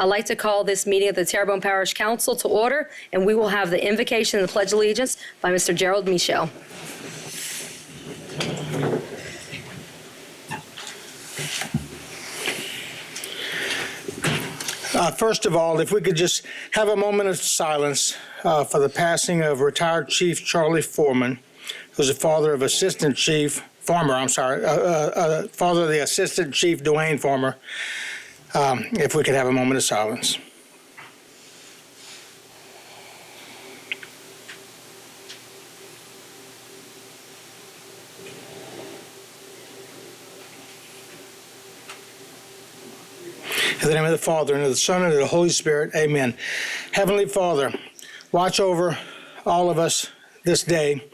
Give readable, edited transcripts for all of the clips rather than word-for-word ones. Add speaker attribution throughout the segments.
Speaker 1: I'd like to call this meeting of the Terrebonne Parish Council to order, and we will have the invocation and the Pledge of Allegiance by Mr. Gerald Michel.
Speaker 2: First of all, if we could just have a moment of silence for the passing of retired Chief Charlie Foreman, who's the father of the Assistant Chief Dwayne Farmer. If we could have a moment of silence. In the name of the Father, and of the Son, and of the Holy Spirit, amen. Heavenly Father, watch over all of us this day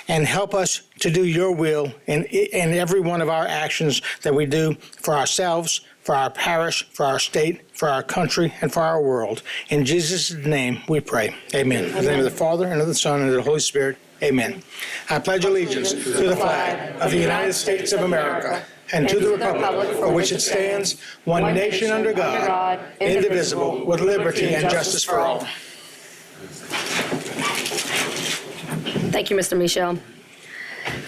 Speaker 2: and help us to do your will in every one of our actions that we do for ourselves, for our parish, for our state, for our country, and for our world. In Jesus' name we pray. Amen. In the name of the Father, and of the Son, and of the Holy Spirit, amen. I pledge allegiance to the flag of the United States of America and to the republic for which it stands, one nation under God, indivisible, with liberty and justice for all.
Speaker 1: Thank you, Mr. Michel.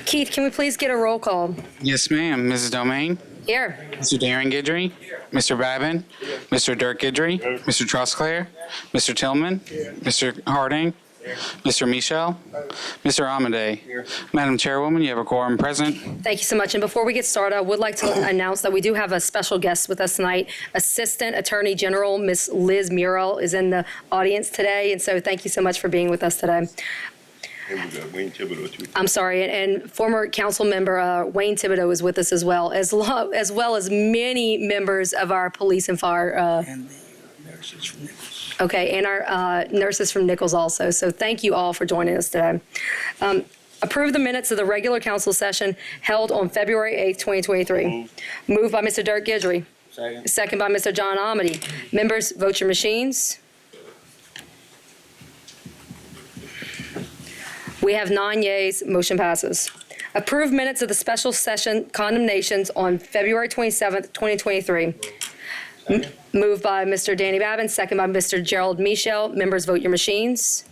Speaker 1: Keith, can we please get a roll call?
Speaker 3: Yes, ma'am. Mrs. Domain?
Speaker 1: Here.
Speaker 3: Mr. Darren Guidry? Mr. Babin? Mr. Dirk Guidry? Mr. Trosclair? Mr. Tillman? Mr. Harding? Mr. Michel? Mr. Amade? Madam Chairwoman, you have a quorum present.
Speaker 1: Thank you so much. And before we get started, I would like to announce that we do have a special guest with us tonight. Assistant Attorney General, Ms. Liz Murrell, is in the audience today. And so thank you so much for being with us today.
Speaker 4: And we got Wayne Thibodeau, too.
Speaker 1: I'm sorry, and former council member Wayne Thibodeau is with us as well as many members of our police and fire.
Speaker 2: And the nurses from Nichols.
Speaker 1: Okay, and our nurses from Nichols also. So thank you all for joining us today. Approve the minutes of the regular council session held on February 8th, 2023. Moved by Mr. Dirk Guidry. Second by Mr. John Amade. Members, vote your machines. We have 9 yeas. Motion passes. Approve minutes of the special session condemnations on February 27th, 2023. Moved by Mr. Danny Babin, second by Mr. Gerald Michel. Members, vote your machines.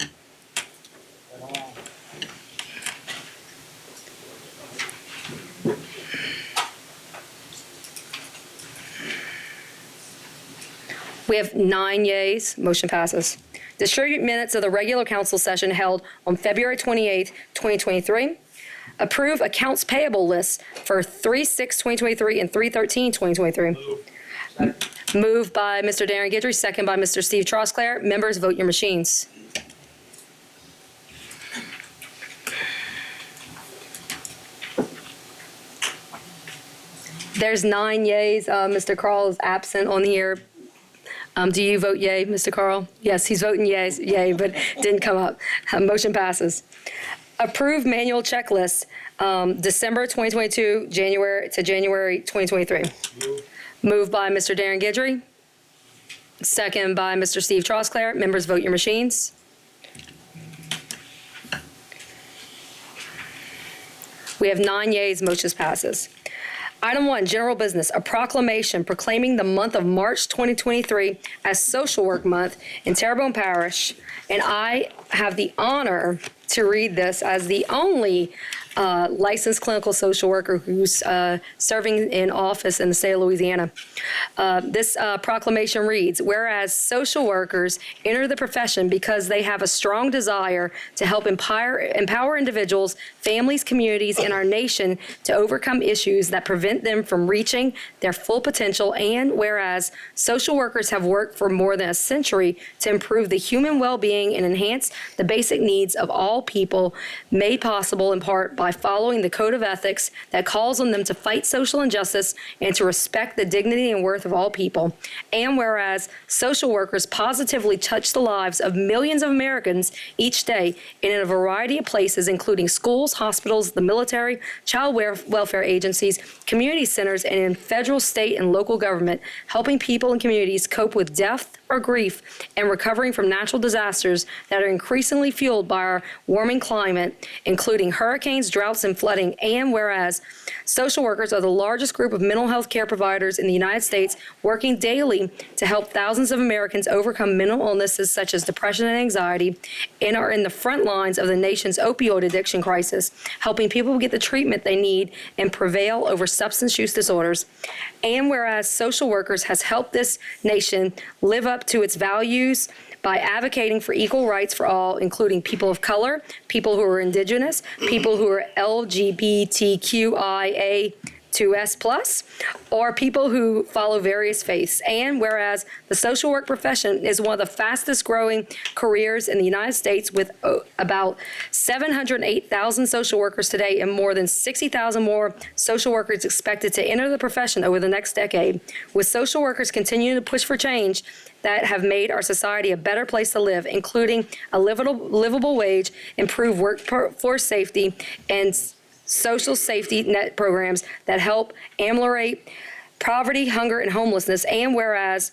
Speaker 1: We have 9 yeas. Motion passes. Distribute minutes of the regular council session held on February 28th, 2023. Approve accounts payable lists for 3/6/2023 and 3/13/2023. Moved by Mr. Darren Guidry, second by Mr. Steve Trosclair. Members, vote your machines. There's 9 yeas. Mr. Carl is absent on here. Do you vote yay, Mr. Carl? Yes, he's voting yay, but didn't come up. Motion passes. Approve manual checklist, December 2022, January to January 2023. Moved by Mr. Darren Guidry. Second by Mr. Steve Trosclair. Members, vote your machines. We have 9 yeas. Motion passes. Item 1, general business, a proclamation proclaiming the month of March 2023 as Social Work Month in Terrebonne Parish. And I have the honor to read this as the only licensed clinical social worker who's serving in office in the state of Louisiana. This proclamation reads, whereas social workers enter the profession because they have a strong desire to help empower individuals, families, communities, and our nation to overcome issues that prevent them from reaching their full potential, and whereas social workers have worked for more than a century to improve the human well-being and enhance the basic needs of all people, made possible in part by following the code of ethics that calls on them to fight social injustice and to respect the dignity and worth of all people. And whereas social workers positively touch the lives of millions of Americans each day and in a variety of places, including schools, hospitals, the military, child welfare agencies, community centers, and in federal, state, and local government, helping people and communities cope with death or grief and recovering from natural disasters that are increasingly fueled by our warming climate, including hurricanes, droughts, and flooding. And whereas Social workers are the largest group of mental health care providers in the United States, working daily to help thousands of Americans overcome mental illnesses such as depression and anxiety, and are in the front lines of the nation's opioid addiction crisis, helping people get the treatment they need and prevail over substance use disorders. And whereas social workers has helped this nation live up to its values by advocating for equal rights for all, including people of color, people who are indigenous, people who are LGBTQIA2S+, or people who follow various faiths. And whereas the social work profession is one of the fastest growing careers in the United States, with about 708,000 social workers today and more than 60,000 more social workers expected to enter the profession over the next decade, with social workers continuing to push for change that have made our society a better place to live, including a livable wage, improved workforce safety, and social safety net programs that help ameliorate poverty, hunger, and homelessness. And whereas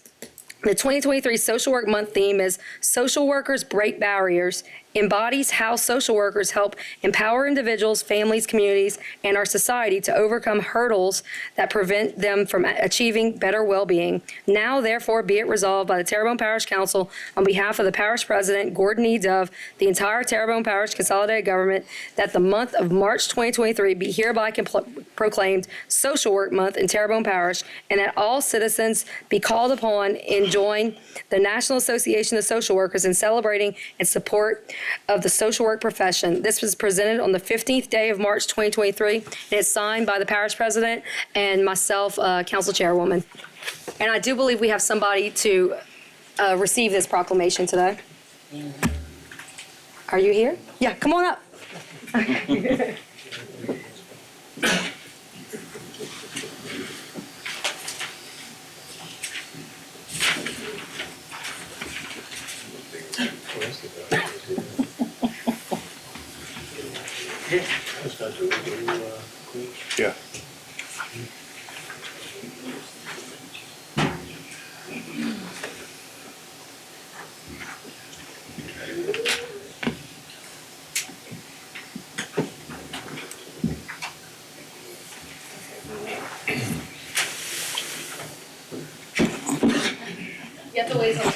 Speaker 1: the 2023 Social Work Month theme is Social Workers Break Barriers, embodies how social workers help empower individuals, families, communities, and our society to overcome hurdles that prevent them from achieving better well-being. Now, therefore, be it resolved by the Terrebonne Parish Council on behalf of the Parish President, Gordon E. Dove, the entire Terrebonne Parish Consolidated Government, that the month of March 2023 be hereby proclaimed Social Work Month in Terrebonne Parish, and that all citizens be called upon and join the National Association of Social Workers in celebrating and support of the social work profession. This was presented on the 15th day of March 2023, and it's signed by the Parish President and myself, Council Chairwoman. And I do believe we have somebody to receive this proclamation today. Are you here? Yeah, come on up.
Speaker 4: Yeah.
Speaker 1: You have to wait until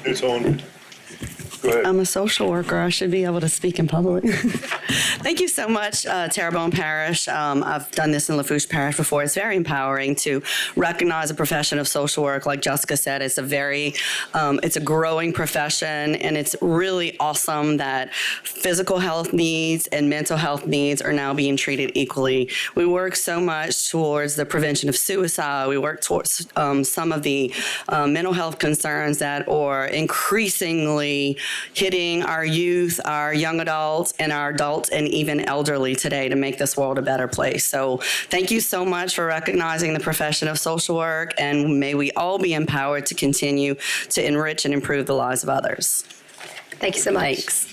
Speaker 4: It's on. Go ahead.
Speaker 5: I'm a social worker. I should be able to speak in public. Thank you so much, Terrebonne Parish. I've done this in Lafourche Parish before. It's very empowering to recognize a profession of social work. Like Jessica said, it's a growing profession, and it's really awesome that physical health needs and mental health needs are now being treated equally. We work so much towards the prevention of suicide. We work towards some of the mental health concerns that are increasingly hitting our youth, our young adults, and our adults and even elderly today to make this world a better place. So thank you so much for recognizing the profession of social work, and may we all be empowered to continue to enrich and improve the lives of others.
Speaker 1: Thank you so much.
Speaker 5: Thanks.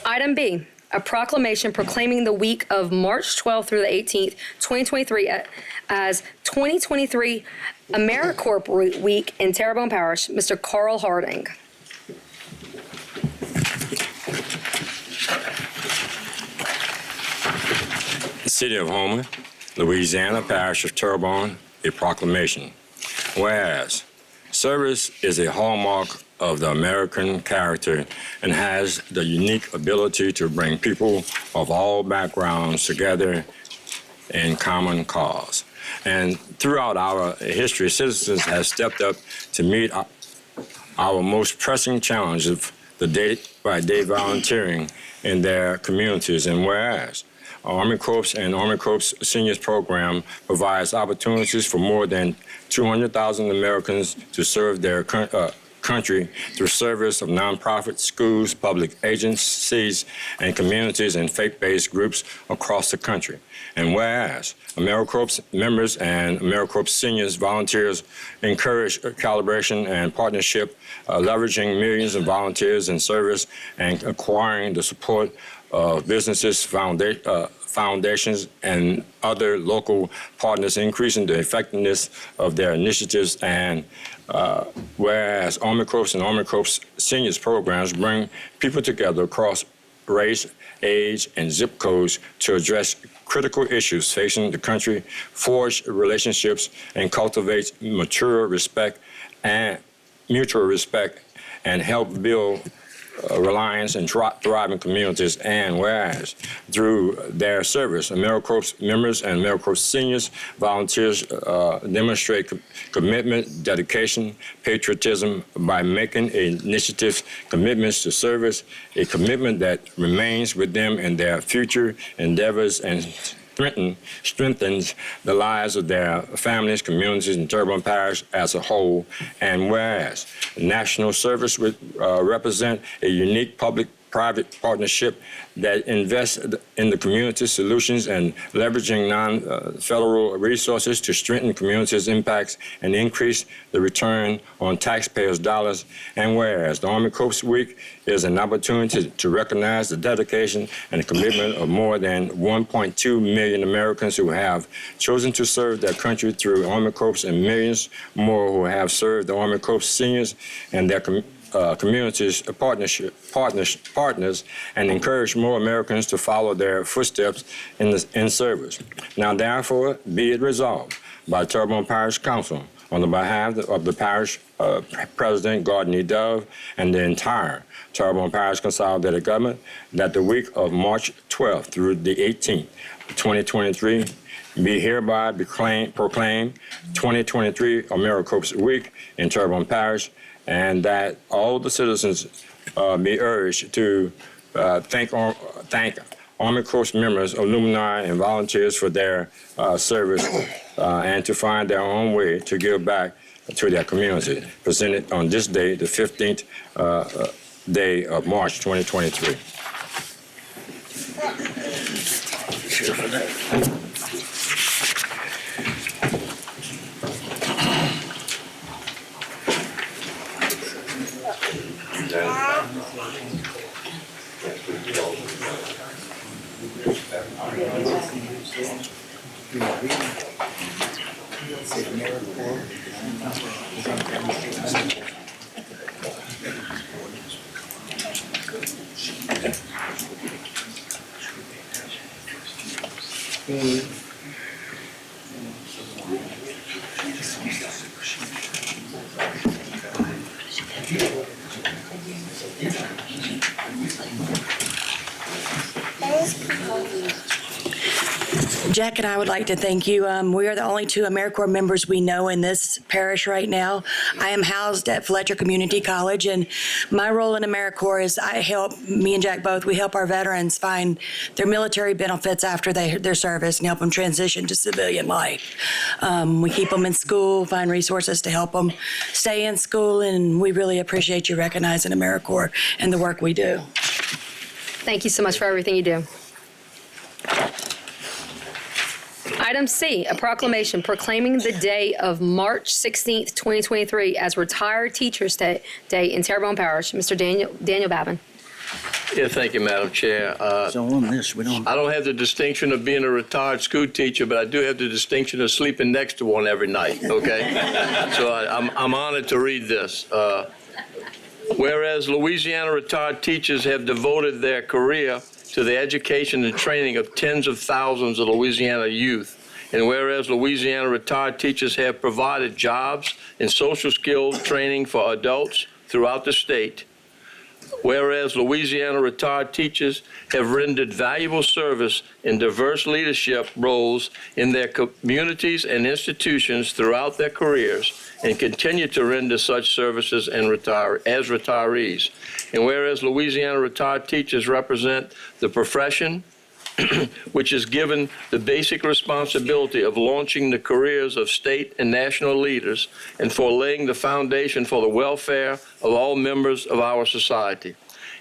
Speaker 1: Item B, a proclamation proclaiming the week of March 12th through the 18th, 2023 as 2023 AmeriCorps Week in Terrebonne Parish. Mr. Carl Harding.
Speaker 6: City of Houma, Louisiana, Parish of Terrebonne, a proclamation. Whereas service is a hallmark of the American character and has the unique ability to bring people of all backgrounds together in common cause. And throughout our history, citizens have stepped up to meet our most pressing challenge of the day-by-day volunteering in their communities. And whereas Army Corps and Army Corps Seniors Program provides opportunities for more than 200,000 Americans to serve their country through service of nonprofit schools, public agencies, and communities and faith-based groups across the country. And whereas AmeriCorps members and AmeriCorps Seniors volunteers encourage calibration and partnership, leveraging millions of volunteers in service and acquiring the support of businesses, foundations, and other local partners, increasing the effectiveness of their initiatives. And whereas Army Corps and Army Corps Seniors programs bring people together across race, age, and zip codes to address critical issues facing the country, forge relationships, and cultivate mutual respect, and help build reliance and thriving communities. And whereas through their service, AmeriCorps members and AmeriCorps seniors, volunteers demonstrate commitment, dedication, patriotism by making initiatives, commitments to service, a commitment that remains with them in their future endeavors and strengthens the lives of their families, communities, and Terrebonne Parish as a whole. And whereas national service would represent a unique public-private partnership that invests in the community solutions and leveraging non-federal resources to strengthen communities' impacts and increase the return on taxpayers' dollars. And whereas the Army Corps Week is an opportunity to recognize the dedication and the commitment of more than 1.2 million Americans who have chosen to serve their country through Army Corps and millions more who have served the Army Corps seniors and their communities, partners, and encourage more Americans to follow their footsteps in service. Now, therefore, be it resolved by Terrebonne Parish Council on the behalf of the Parish President Gardner Dove and the entire Terrebonne Parish Consolidated Government that the week of March 12th through the 18th, 2023, be hereby proclaimed 2023 AmeriCorps Week in Terrebonne Parish, and that all the citizens be urged to thank Army Corps members, alumni, and volunteers for their service and to find their own way to give back to their community. Presented on this day, the 15th day of March 2023.
Speaker 7: Jack and I would like to thank you. We are the only two AmeriCorps members we know in this parish right now. I am housed at Fletcher Community College, and my role in AmeriCorps is me and Jack both, we help our veterans find their military benefits after their service and help them transition to civilian life. We keep them in school, find resources to help them stay in school, and we really appreciate you recognizing AmeriCorps and the work we do.
Speaker 1: Thank you so much for everything you do. Item C, a proclamation proclaiming the day of March 16th, 2023 as Retired Teachers Day in Terrebonne Parish. Mr. Daniel Babin.
Speaker 8: Yeah, thank you, Madam Chair.
Speaker 2: So on this, we don't.
Speaker 8: I don't have the distinction of being a retired school teacher, but I do have the distinction of sleeping next to one every night, okay? So I'm honored to read this. Whereas Louisiana retired teachers have devoted their career to the education and training of tens of thousands of Louisiana youth, and whereas Louisiana retired teachers have provided jobs and social skills training for adults throughout the state, whereas Louisiana retired teachers have rendered valuable service in diverse leadership roles in their communities and institutions throughout their careers and continue to render such services as retirees. And whereas Louisiana retired teachers represent the profession which is given the basic responsibility of launching the careers of state and national leaders and for laying the foundation for the welfare of all members of our society.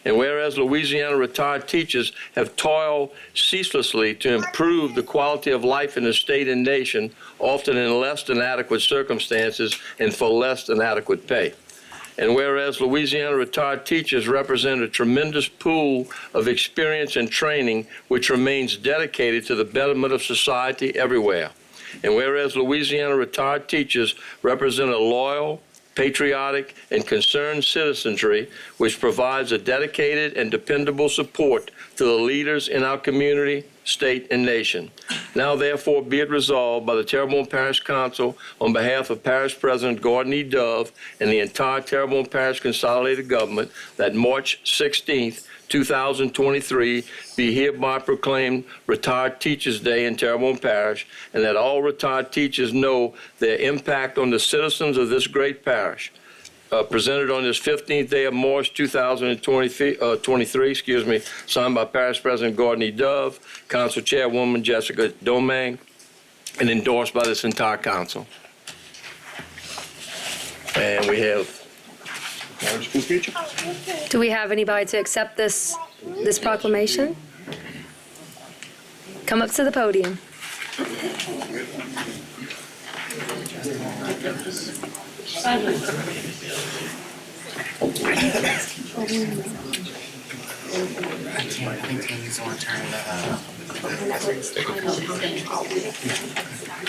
Speaker 8: And whereas Louisiana retired teachers have toiled ceaselessly to improve the quality of life in the state and nation, often in less than adequate circumstances and for less than adequate pay. And whereas Louisiana retired teachers represent a tremendous pool of experience and training which remains dedicated to the betterment of society everywhere. And whereas Louisiana retired teachers represent a loyal, patriotic, and concerned citizenry, which provides a dedicated and dependable support to the leaders in our community, state, and nation. Now therefore be it resolved by the Terrebonne Parish Council on behalf of Parish President Gordon E. Dove and the entire Terrebonne Parish Consolidated Government that March 16th, 2023 be hereby proclaimed Retired Teachers Day in Terrebonne Parish, and that all retired teachers know their impact on the citizens of this great parish. Presented on this 15th day of March 2023, signed by Parish President Gordon E. Dove, Council Chairwoman Jessica Domingue, and endorsed by this entire council. And we have
Speaker 4: School teacher?
Speaker 1: Do we have anybody to accept this proclamation? Come up to the podium. I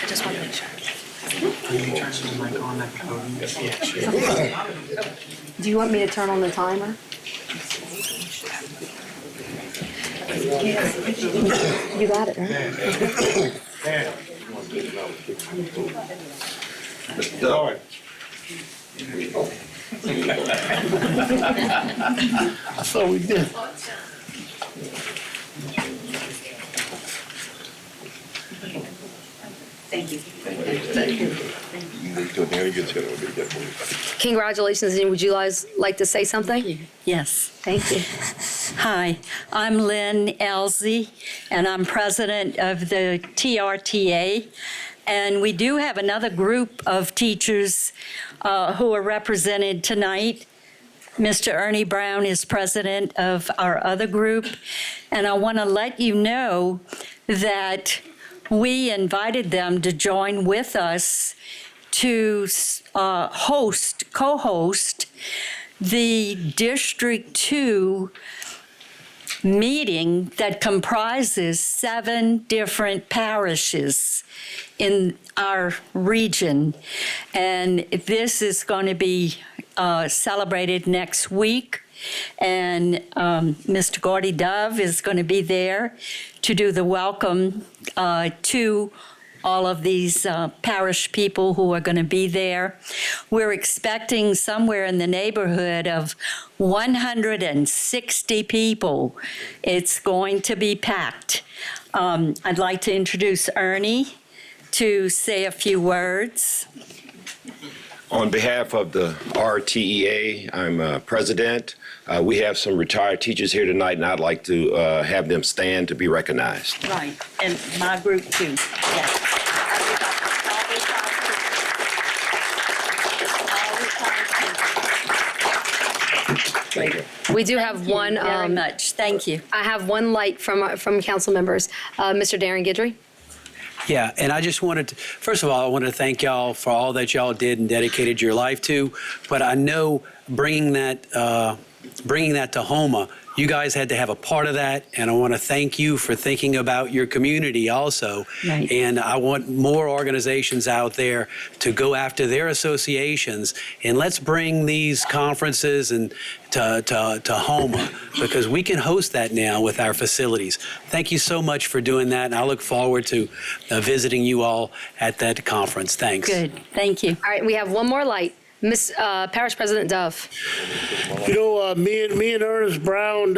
Speaker 1: just want to make sure. Do you want me to turn on the timer? You got it, right?
Speaker 2: I thought we did.
Speaker 1: Thank you.
Speaker 4: Thank
Speaker 1: Congratulations, and would you guys like to say something?
Speaker 9: Yes.
Speaker 1: Thank you.
Speaker 9: Hi, I'm Lynn Elsie, and I'm president of the TRTA. And we do have another group of teachers who are represented tonight. Mr. Ernie Brown is president of our other group. And I want to let you know that we invited them to join with us to co-host the District 2 meeting that comprises 7 different parishes in our region. And this is going to be celebrated next week. And Mr. Gordy Dove is going to be there to do the welcome to all of these parish people who are going to be there. We're expecting somewhere in the neighborhood of 160 people. It's going to be packed. I'd like to introduce Ernie to say a few words.
Speaker 10: On behalf of the RTEA, I'm president. We have some retired teachers here tonight, and I'd like to have them stand to be recognized.
Speaker 9: Right, and my group too. Yes.
Speaker 1: We do have one.
Speaker 9: Thank you very much. Thank you.
Speaker 1: I have one light from council members. Mr. Darren Guidry.
Speaker 11: Yeah, and I just wanted to, first of all, I want to thank y'all for all that y'all did and dedicated your life to. But I know bringing that to Houma, you guys had to have a part of that, and I want to thank you for thinking about your community also.
Speaker 9: Right.
Speaker 11: And I want more organizations out there to go after their associations, and let's bring these conferences and to Houma, because we can host that now with our facilities. Thank you so much for doing that, and I look forward to visiting you all at that conference. Thanks.
Speaker 9: Good. Thank you.
Speaker 1: All right, we have one more light. Miss Parish President Dove.
Speaker 12: You know, me and Ernest Brown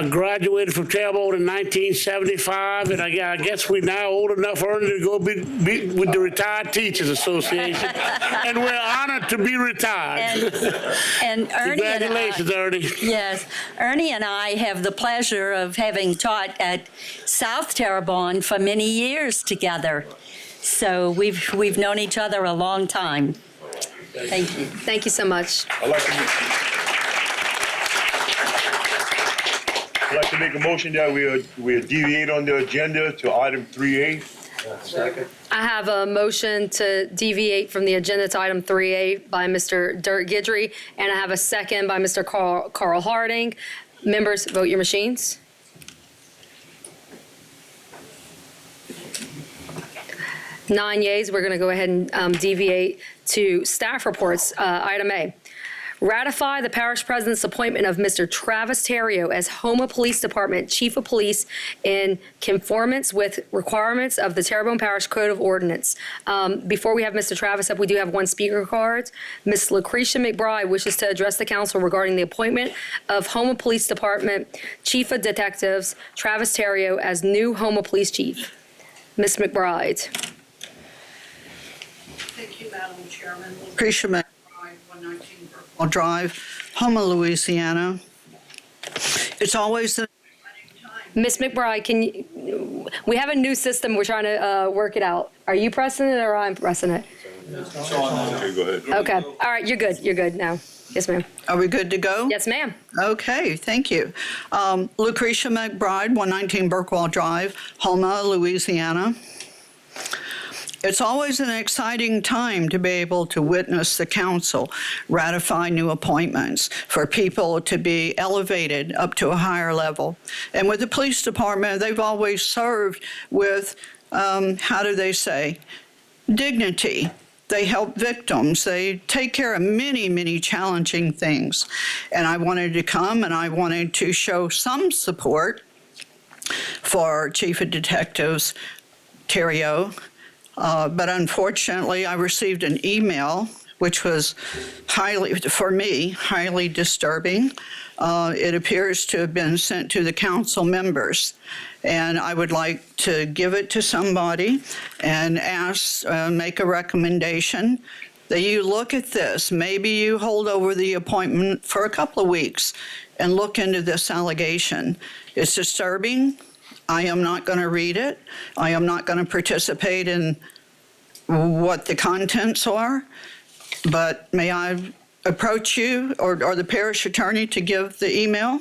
Speaker 12: graduated from Terrebonne in 1975, and I guess we're now old enough, Ernie, to go be with the Retired Teachers Association, and we're honored to be retired.
Speaker 9: And Ernie
Speaker 12: Congratulations, Ernie.
Speaker 9: Yes, Ernie and I have the pleasure of having taught at South Terrebonne for many years together. So we've known each other a long time. Thank you.
Speaker 1: Thank you so much.
Speaker 4: I'd like to make a motion that we deviate on the agenda to item 3A. Second.
Speaker 1: I have a motion to deviate from the agenda to item 3A by Mr. Dirk Guidry, and I have a second by Mr. Carl Harding. Members, vote your machines. 9 yeas. We're going to go ahead and deviate to staff reports. Item A. Ratify the parish president's appointment of Mr. Travis Terrio as Houma Police Department Chief of Police in conformance with requirements of the Terrebonne Parish Code of Ordinance. Before we have Mr. Travis up, we do have one speaker card. Ms. Lucretia McBride wishes to address the council regarding the appointment of Houma Police Department Chief of Detectives Travis Terrio as new Houma Police Chief. Ms. McBride.
Speaker 13: Thank you, Madam Chairman. Lucretia McBride, 119 Burkeville Drive, Houma, Louisiana. It's always an exciting time.
Speaker 1: Ms. McBride, we have a new system. We're trying to work it out. Are you pressing it or I'm pressing it?
Speaker 4: Okay, go ahead.
Speaker 1: Okay. All right. You're good. You're good now. Yes, ma'am.
Speaker 13: Are we good to go?
Speaker 1: Yes, ma'am.
Speaker 13: Okay, thank you. Lucretia McBride, 119 Burkeville Drive, Houma, Louisiana. It's always an exciting time to be able to witness the council ratify new appointments for people to be elevated up to a higher level. And with the police department, they've always served with, how do they say, dignity. They help victims. They take care of many, many challenging things. And I wanted to come and I wanted to show some support for Chief of Detectives Terrio. But unfortunately, I received an email which was for me, highly disturbing. It appears to have been sent to the council members. And I would like to give it to somebody and make a recommendation that you look at this. Maybe you hold over the appointment for a couple of weeks and look into this allegation. It's disturbing. I am not going to read it. I am not going to participate in what the contents are. But may I approach you or the parish attorney to give the email?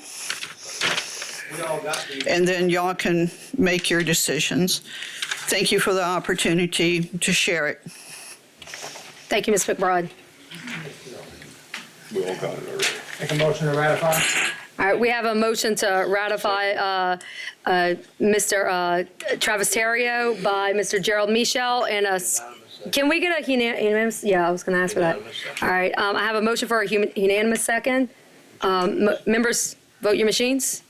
Speaker 13: And then y'all can make your decisions. Thank you for the opportunity to share it.
Speaker 1: Thank you, Ms. McBride.
Speaker 4: We all got it already.
Speaker 2: Make a motion to ratify.
Speaker 1: All right, we have a motion to ratify Mr. Travis Terrio by Mr. Gerald Michel and can we get a unanimous? Yeah, I was going to ask for that. All right, I have a motion for a unanimous second. Members, vote your machines.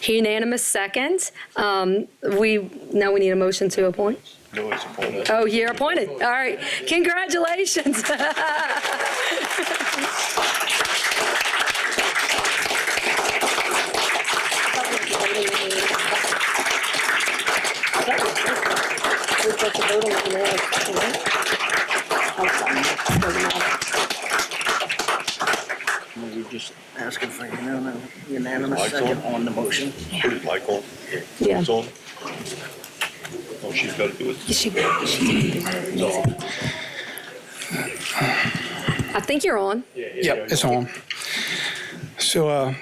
Speaker 1: Unanimous second. Now we need a motion to appoint.
Speaker 4: No, it's appointed.
Speaker 1: Oh, you're appointed. All right. Congratulations.
Speaker 13: You're just asking for unanimous second on the motion.
Speaker 4: Put his mic on.
Speaker 1: Yeah.
Speaker 4: It's on. Oh, she's got to do it.
Speaker 1: I think you're on.
Speaker 14: Yep, it's on. So,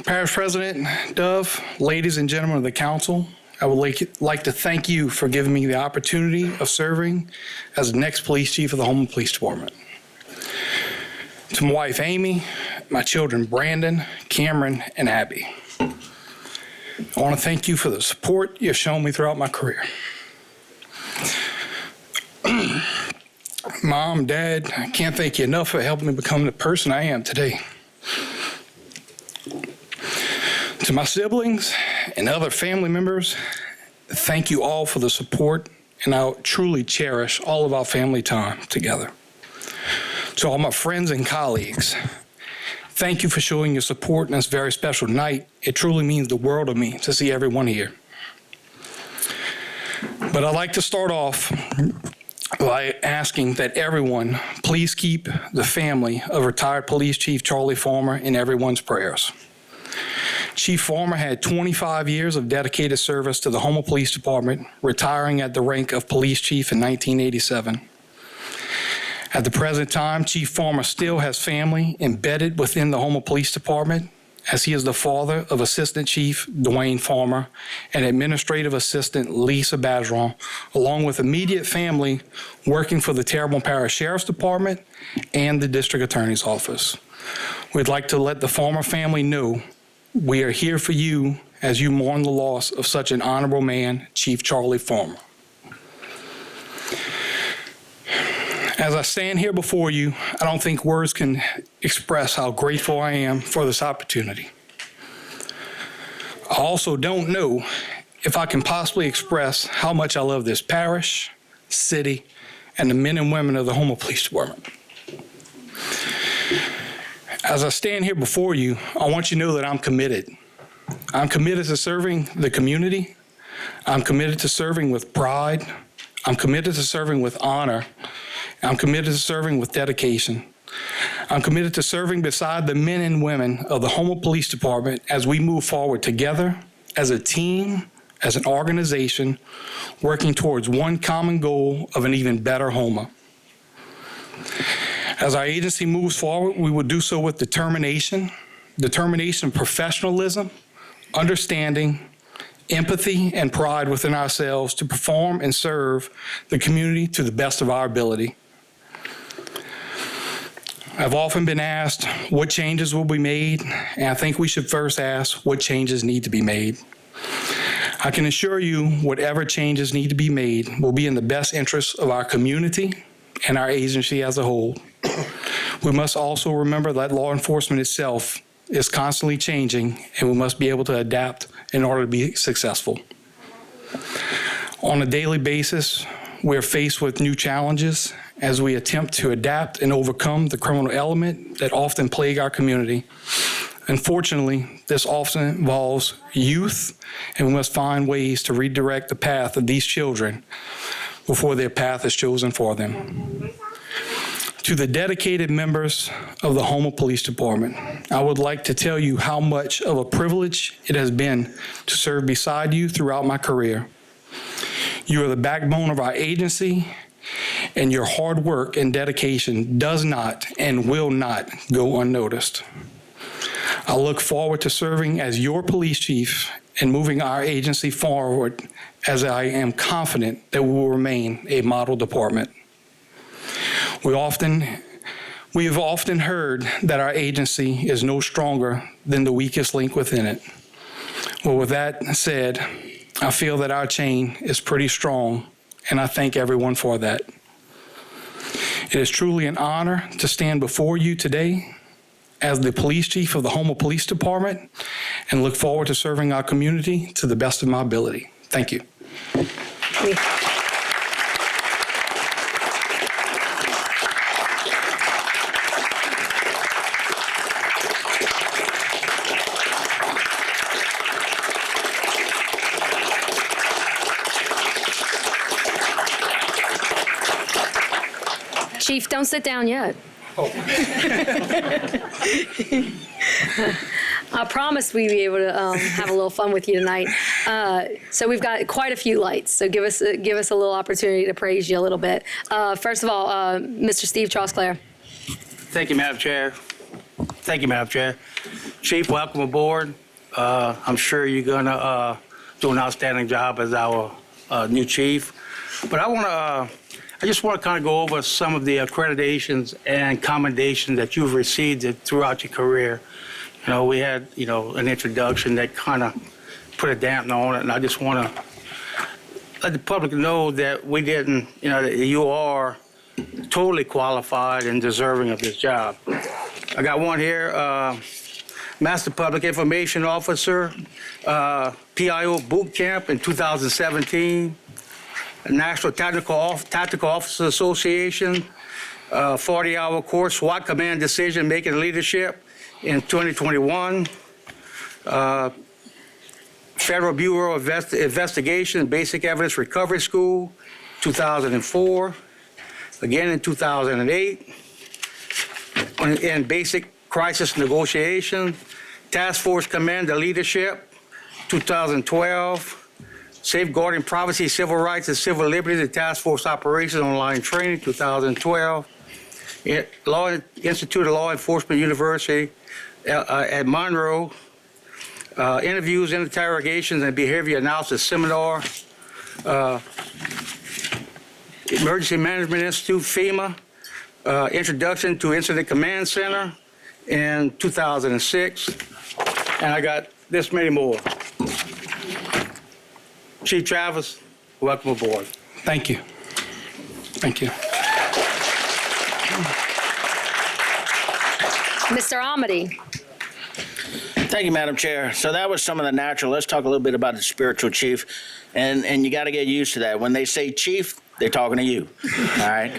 Speaker 14: Parish President Dove, ladies and gentlemen of the council, I would like to thank you for giving me the opportunity of serving as the next police chief of the Houma Police Department. To my wife, Amy, my children, Brandon, Cameron, and Abby. I want to thank you for the support you've shown me throughout my career. Mom, Dad, I can't thank you enough for helping me become the person I am today. To my siblings and other family members, thank you all for the support, and I truly cherish all of our family time together. To all my friends and colleagues, thank you for showing your support on this very special night. It truly means the world to me to see everyone here. But I'd like to start off by asking that everyone please keep the family of retired Police Chief Charlie Farmer in everyone's prayers. Chief Farmer had 25 years of dedicated service to the Houma Police Department, retiring at the rank of Police Chief in 1987. At the present time, Chief Farmer still has family embedded within the Houma Police Department, as he is the father of Assistant Chief Dwayne Farmer and Administrative Assistant Lisa Badgeron, along with immediate family working for the Terrebonne Parish Sheriff's Department and the District Attorney's Office. We'd like to let the Farmer family know we are here for you as you mourn the loss of such an honorable man, Chief Charlie Farmer. As I stand here before you, I don't think words can express how grateful I am for this opportunity. I also don't know if I can possibly express how much I love this parish, city, and the men and women of the Houma Police Department. As I stand here before you, I want you to know that I'm committed. I'm committed to serving the community. I'm committed to serving with pride. I'm committed to serving with honor. I'm committed to serving with dedication. I'm committed to serving beside the men and women of the Houma Police Department as we move forward together as a team, as an organization, working towards one common goal of an even better Houma. As our agency moves forward, we will do so with determination, professionalism, understanding, empathy, and pride within ourselves to perform and serve the community to the best of our ability. I've often been asked what changes will be made, and I think we should first ask what changes need to be made. I can assure you whatever changes need to be made will be in the best interests of our community and our agency as a whole. We must also remember that law enforcement itself is constantly changing, and we must be able to adapt in order to be successful. On a daily basis, we're faced with new challenges as we attempt to adapt and overcome the criminal element that often plague our community. Unfortunately, this often involves youth, and we must find ways to redirect the path of these children before their path is chosen for them. To the dedicated members of the Houma Police Department, I would like to tell you how much of a privilege it has been to serve beside you throughout my career. You are the backbone of our agency, and your hard work and dedication does not and will not go unnoticed. I look forward to serving as your police chief and moving our agency forward, as I am confident that we will remain a model department. We have often heard that our agency is no stronger than the weakest link within it. Well, with that said, I feel that our chain is pretty strong, and I thank everyone for that. It is truly an honor to stand before you today as the police chief of the Houma Police Department, and look forward to serving our community to the best of my ability. Thank you.
Speaker 1: Chief, don't sit down yet. I promised we'd be able to have a little fun with you tonight. So we've got quite a few lights. So give us a little opportunity to praise you a little bit. First of all, Mr. Steve Trosclair.
Speaker 15: Thank you, Madam Chair. Thank you, Madam Chair. Chief, welcome aboard. I'm sure you're gonna do an outstanding job as our new chief. But I just want to kind of go over some of the accreditations and commendations that you've received throughout your career. You know, we had, an introduction that kind of put a dampener on it, and I just want to let the public know that we didn't, that you are totally qualified and deserving of this job. I got one here, Master Public Information Officer, PIO Boot Camp in 2017. National Tactical Officers Association, 40-hour course, SWAT Command Decision Making Leadership in 2021. Federal Bureau of Investigation Basic Evidence Recovery School, 2004. Again in 2008. In Basic Crisis Negotiation, Task Force Commander Leadership, 2012. Safeguarding Privacy, Civil Rights, and Civil Liberties and Task Force Operations Online Training, 2012. Institute of Law Enforcement University at Monroe. Interviews, interrogations, and Behavior Analysis Seminar. Emergency Management Institute, FEMA. Introduction to Incident Command Center in 2006. And I got this many more. Chief Travis, welcome aboard.
Speaker 14: Thank you. Thank you.
Speaker 1: Mr. Amity.
Speaker 16: Thank you, Madam Chair. So that was some of the natural. Let's talk a little bit about the spiritual chief. And you got to get used to that. When they say chief, they're talking to you. All right?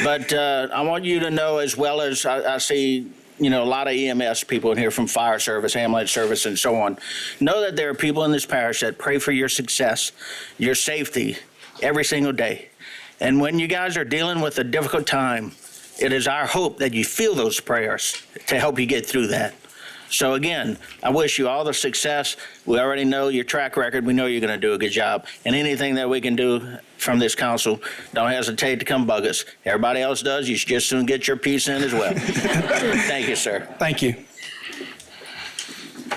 Speaker 16: But I want you to know, as well as I see, a lot of EMS people in here from fire service, ambulance service, and so on. Know that there are people in this parish that pray for your success, your safety, every single day. And when you guys are dealing with a difficult time, it is our hope that you feel those prayers to help you get through that. So again, I wish you all the success. We already know your track record. We know you're going to do a good job. And anything that we can do from this council, don't hesitate to come bug us. Everybody else does. You should just soon get your piece in as well. Thank you, sir.
Speaker 14: Thank you.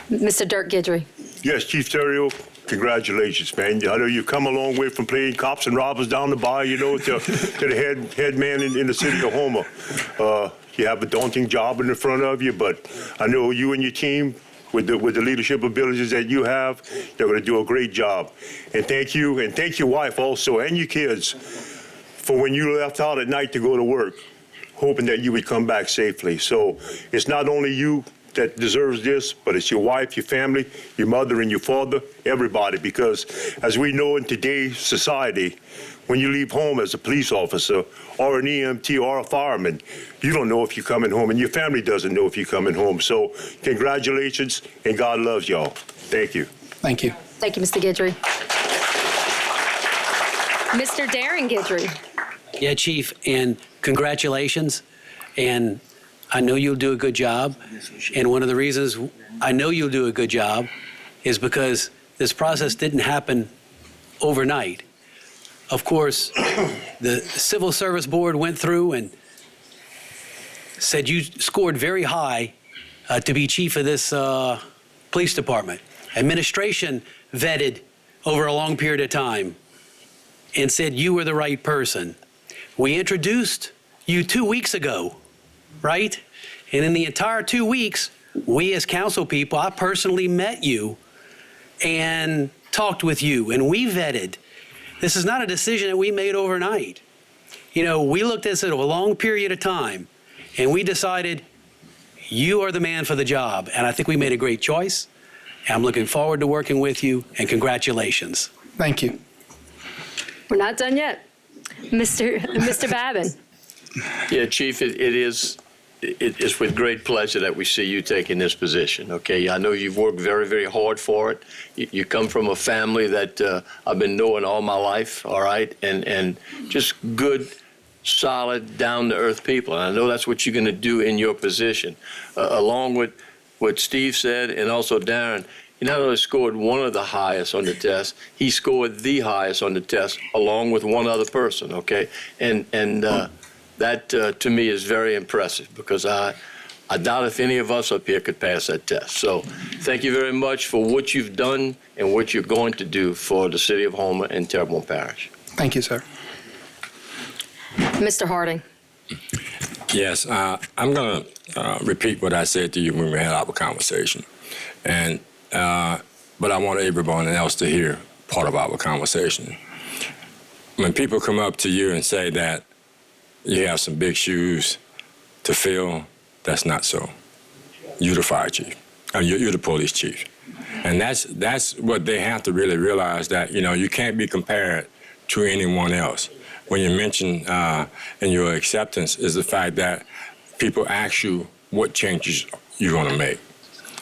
Speaker 1: Mr. Dirk Guidry.
Speaker 4: Yes, Chief Terrio, congratulations, man. I know you've come a long way from playing cops and robbers down the bar, to the head man in the city of Houma. You have a daunting job in front of you, but I know you and your team, with the leadership abilities that you have, you're going to do a great job. And thank you, and thank your wife also, and your kids, for when you left out at night to go to work, hoping that you would come back safely. So it's not only you that deserves this, but it's your wife, your family, your mother, and your father, everybody, because as we know in today's society, when you leave home as a police officer or an EMT or a fireman, you don't know if you're coming home, and your family doesn't know if you're coming home. So congratulations, and God loves y'all. Thank you.
Speaker 14: Thank you.
Speaker 1: Thank you, Mr. Guidry. Mr. Darren Guidry.
Speaker 11: Yeah, Chief, and congratulations. And I know you'll do a good job. And one of the reasons I know you'll do a good job is because this process didn't happen overnight. Of course, the Civil Service Board went through and said you scored very high to be chief of this police department. Administration vetted over a long period of time and said you were the right person. We introduced you 2 weeks ago, right? And in the entire 2 weeks, we as council people, I personally met you and talked with you, and we vetted. This is not a decision that we made overnight. We looked at this over a long period of time, and we decided you are the man for the job. And I think we made a great choice. And I'm looking forward to working with you, and congratulations.
Speaker 14: Thank you.
Speaker 1: We're not done yet. Mr. Babin.
Speaker 8: Yeah, Chief, it is with great pleasure that we see you taking this position, okay? I know you've worked very, very hard for it. You come from a family that I've been knowing all my life, all right? And just good, solid, down-to-earth people. And I know that's what you're going to do in your position. Along with what Steve said and also Darren, he not only scored one of the highest on the test, he scored the highest on the test along with one other person, okay? And that, to me, is very impressive because I doubt if any of us up here could pass that test. So thank you very much for what you've done and what you're going to do for the city of Houma and Terrebonne Parish.
Speaker 14: Thank you, sir.
Speaker 1: Mr. Harding.
Speaker 6: Yes, I'm going to repeat what I said to you when we had our conversation. And but I want everyone else to hear part of our conversation. When people come up to you and say that you have some big shoes to fill, that's not so. You're the fire chief. You're the police chief. And that's what they have to really realize, that, you can't be compared to anyone else. When you mention in your acceptance is the fact that people ask you what changes you're going to make.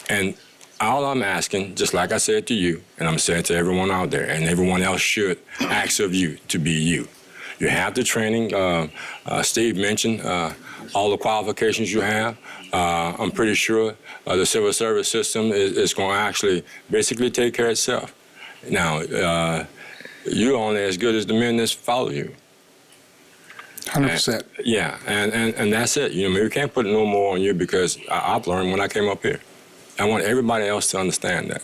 Speaker 6: And all I'm asking, just like I said to you, and I'm saying to everyone out there, and everyone else should ask of you to be you. You have the training. Steve mentioned all the qualifications you have. I'm pretty sure the civil service system is going to actually basically take care of itself. Now, you're only as good as the men that follow you.
Speaker 14: 100%.
Speaker 6: Yeah, and that's it. We can't put no more on you because I've learned when I came up here. I want everybody else to understand that.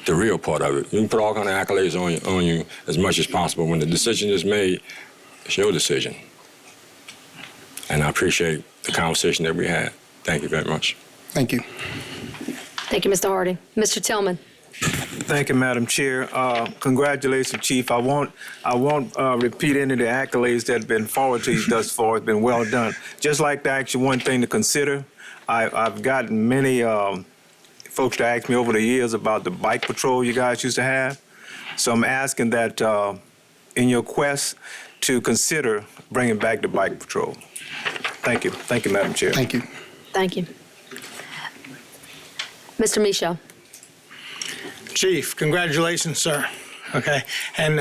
Speaker 6: The real part of it. You can put all kind of accolades on you as much as possible. When the decision is made, it's your decision. And I appreciate the conversation that we had. Thank you very much.
Speaker 14: Thank you.
Speaker 1: Thank you, Mr. Harding. Mr. Tillman.
Speaker 17: Thank you, Madam Chair. Congratulations, Chief. I won't repeat any of the accolades that have been forwarded to you thus far. It's been well done. Just like to ask you one thing to consider. I've gotten many folks to ask me over the years about the bike patrol you guys used to have. So I'm asking that in your quest to consider bringing back the bike patrol. Thank you. Thank you, Madam Chair.
Speaker 14: Thank you.
Speaker 1: Thank you. Mr. Michel.
Speaker 2: Chief, congratulations, sir. Okay, and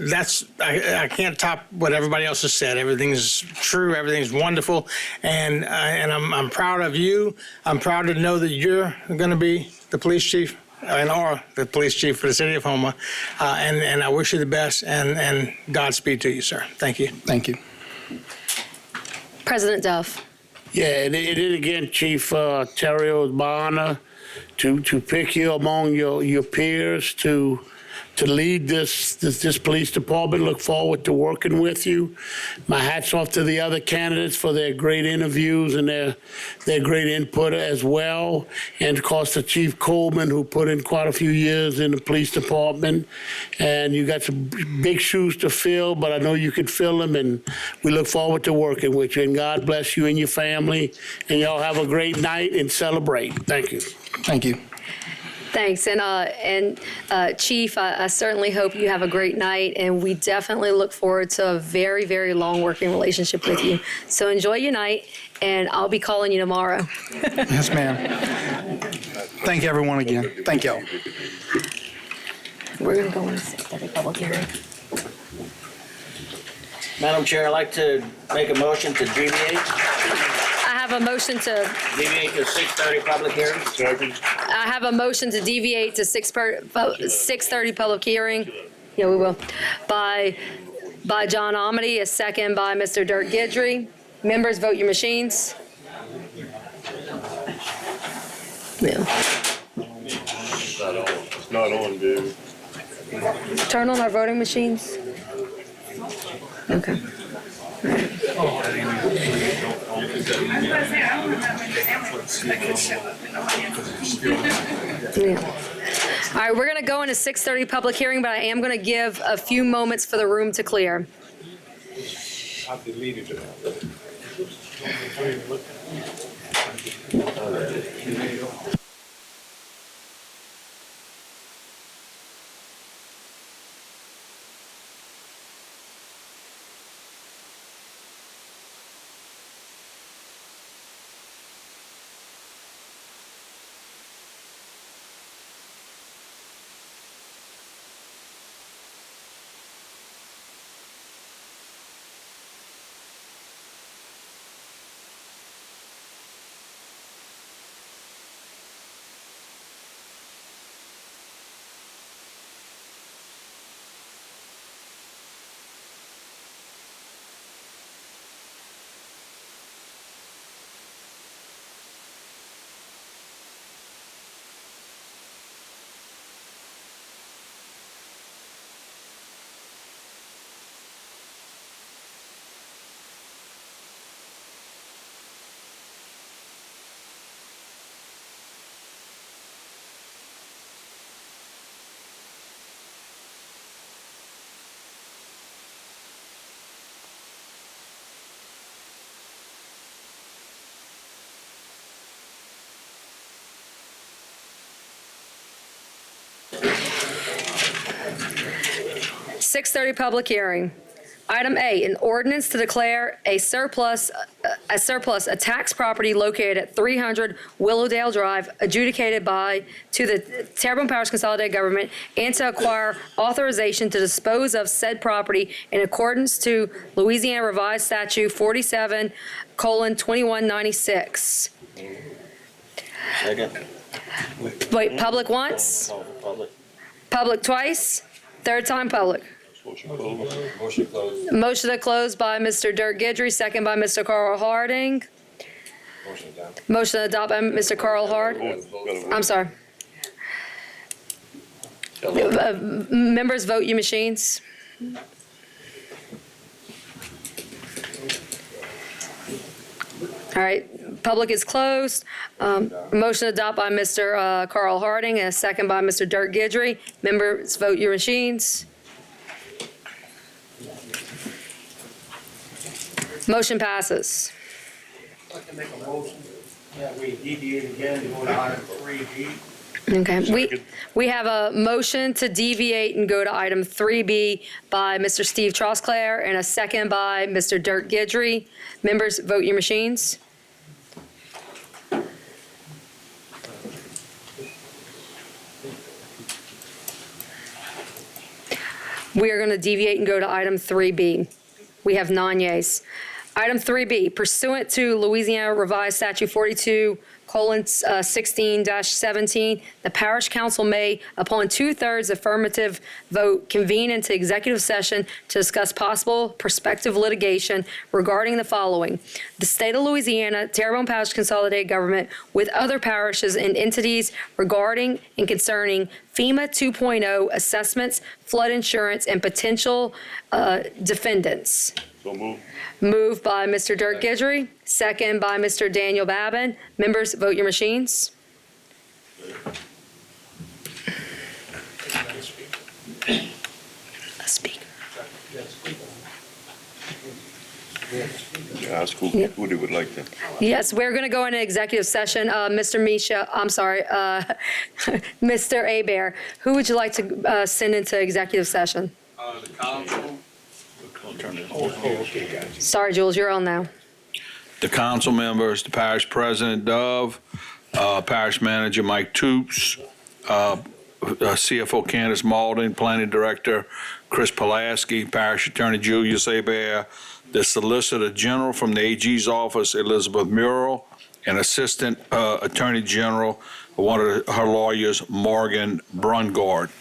Speaker 2: that's I can't top what everybody else has said. Everything's true. Everything's wonderful, and I'm proud of you. I'm proud to know that you're going to be the police chief and are the police chief for the city of Houma, and I wish you the best and Godspeed to you, sir. Thank you.
Speaker 14: Thank you.
Speaker 1: President Duff.
Speaker 12: Yeah, it is again, Chief Terry, it was my honor to pick you among your peers to lead this police department. Look forward to working with you. My hat's off to the other candidates for their great interviews and their great input as well. And of course, the Chief Coleman, who put in quite a few years in the police department. And you got some big shoes to fill, but I know you can fill them. And we look forward to working with you. And God bless you and your family. And y'all have a great night and celebrate. Thank you.
Speaker 14: Thank you.
Speaker 1: Thanks. And Chief, I certainly hope you have a great night, and we definitely look forward to a very, very long working relationship with you. So enjoy your night, and I'll be calling you tomorrow.
Speaker 14: Yes, ma'am. Thank you, everyone, again. Thank y'all.
Speaker 1: We're going to go on a 6:30 public hearing.
Speaker 16: Madam Chair, I'd like to make a motion to deviate
Speaker 1: I have a motion to
Speaker 16: to 6:30 public hearing.
Speaker 1: I have a motion to deviate to 6:30 public hearing. Yeah, we will. By John Amity, a second by Mr. Dirk Guidry. Members, vote your machines. Yeah.
Speaker 4: It's not on, dude.
Speaker 1: Turn on our voting machines. Okay. Yeah. All right, we're going to go into 6:30 public hearing, but I am going to give a few moments for the room to clear.
Speaker 4: I've deleted it.
Speaker 1: 6:30 public hearing. Item A, an ordinance to declare a surplus tax property located at 300 Willowdale Drive adjudicated to the Terrebonne Parish Consolidated Government and to acquire authorization to dispose of said property in accordance to Louisiana Revised Statute 47:2196.
Speaker 16: Second.
Speaker 1: Wait, public once? Public twice? Third time public.
Speaker 16: Motion closed.
Speaker 1: Motion to close by Mr. Dirk Guidry, second by Mr. Carl Harding. Motion to adopt by Mr. Carl Hard. I'm sorry. Members, vote your machines. All All right, public is closed. Motion to adopt by Mr. Carl Harding and a second by Mr. Dirk Gidry. Members, vote your machines. Motion passes.
Speaker 15: I'd like to make a motion that we deviate again to go to item 3B.
Speaker 1: Okay, we have a motion to deviate and go to item 3B by Mr. Steve Trosclair and a second by Mr. Dirk Gidry. Members, vote your machines. We are going to deviate and go to item 3B. We have non-yays. Item 3B, pursuant to Louisiana Revised Statute 42:16-17, the parish council may, upon 2/3 affirmative vote, convene into executive session to discuss possible prospective litigation regarding the following: the state of Louisiana, Terrebonne Parish Consolidated Government with other parishes and entities regarding and concerning FEMA 2.0 assessments, flood insurance, and potential defendants.
Speaker 4: So move.
Speaker 1: Moved by Mr. Dirk Gidry, second by Mr. Daniel Babin. Members, vote your machines. Speak.
Speaker 4: Ask who they would like to.
Speaker 1: Yes, we're going to go into executive session. Mr. Misha, I'm sorry, Mr. Abear, who would you like to send into executive session?
Speaker 8: The council.
Speaker 1: Sorry, Jules, you're on now.
Speaker 8: The council members, the parish president, Dove, parish manager, Mike Toops, CFO Candace Maulding, planning director, Chris Pulaski, parish attorney, Julius Abear, the solicitor general from the AG's office, Elizabeth Murrell, and assistant attorney general, one of her lawyers, Morgan Brungard.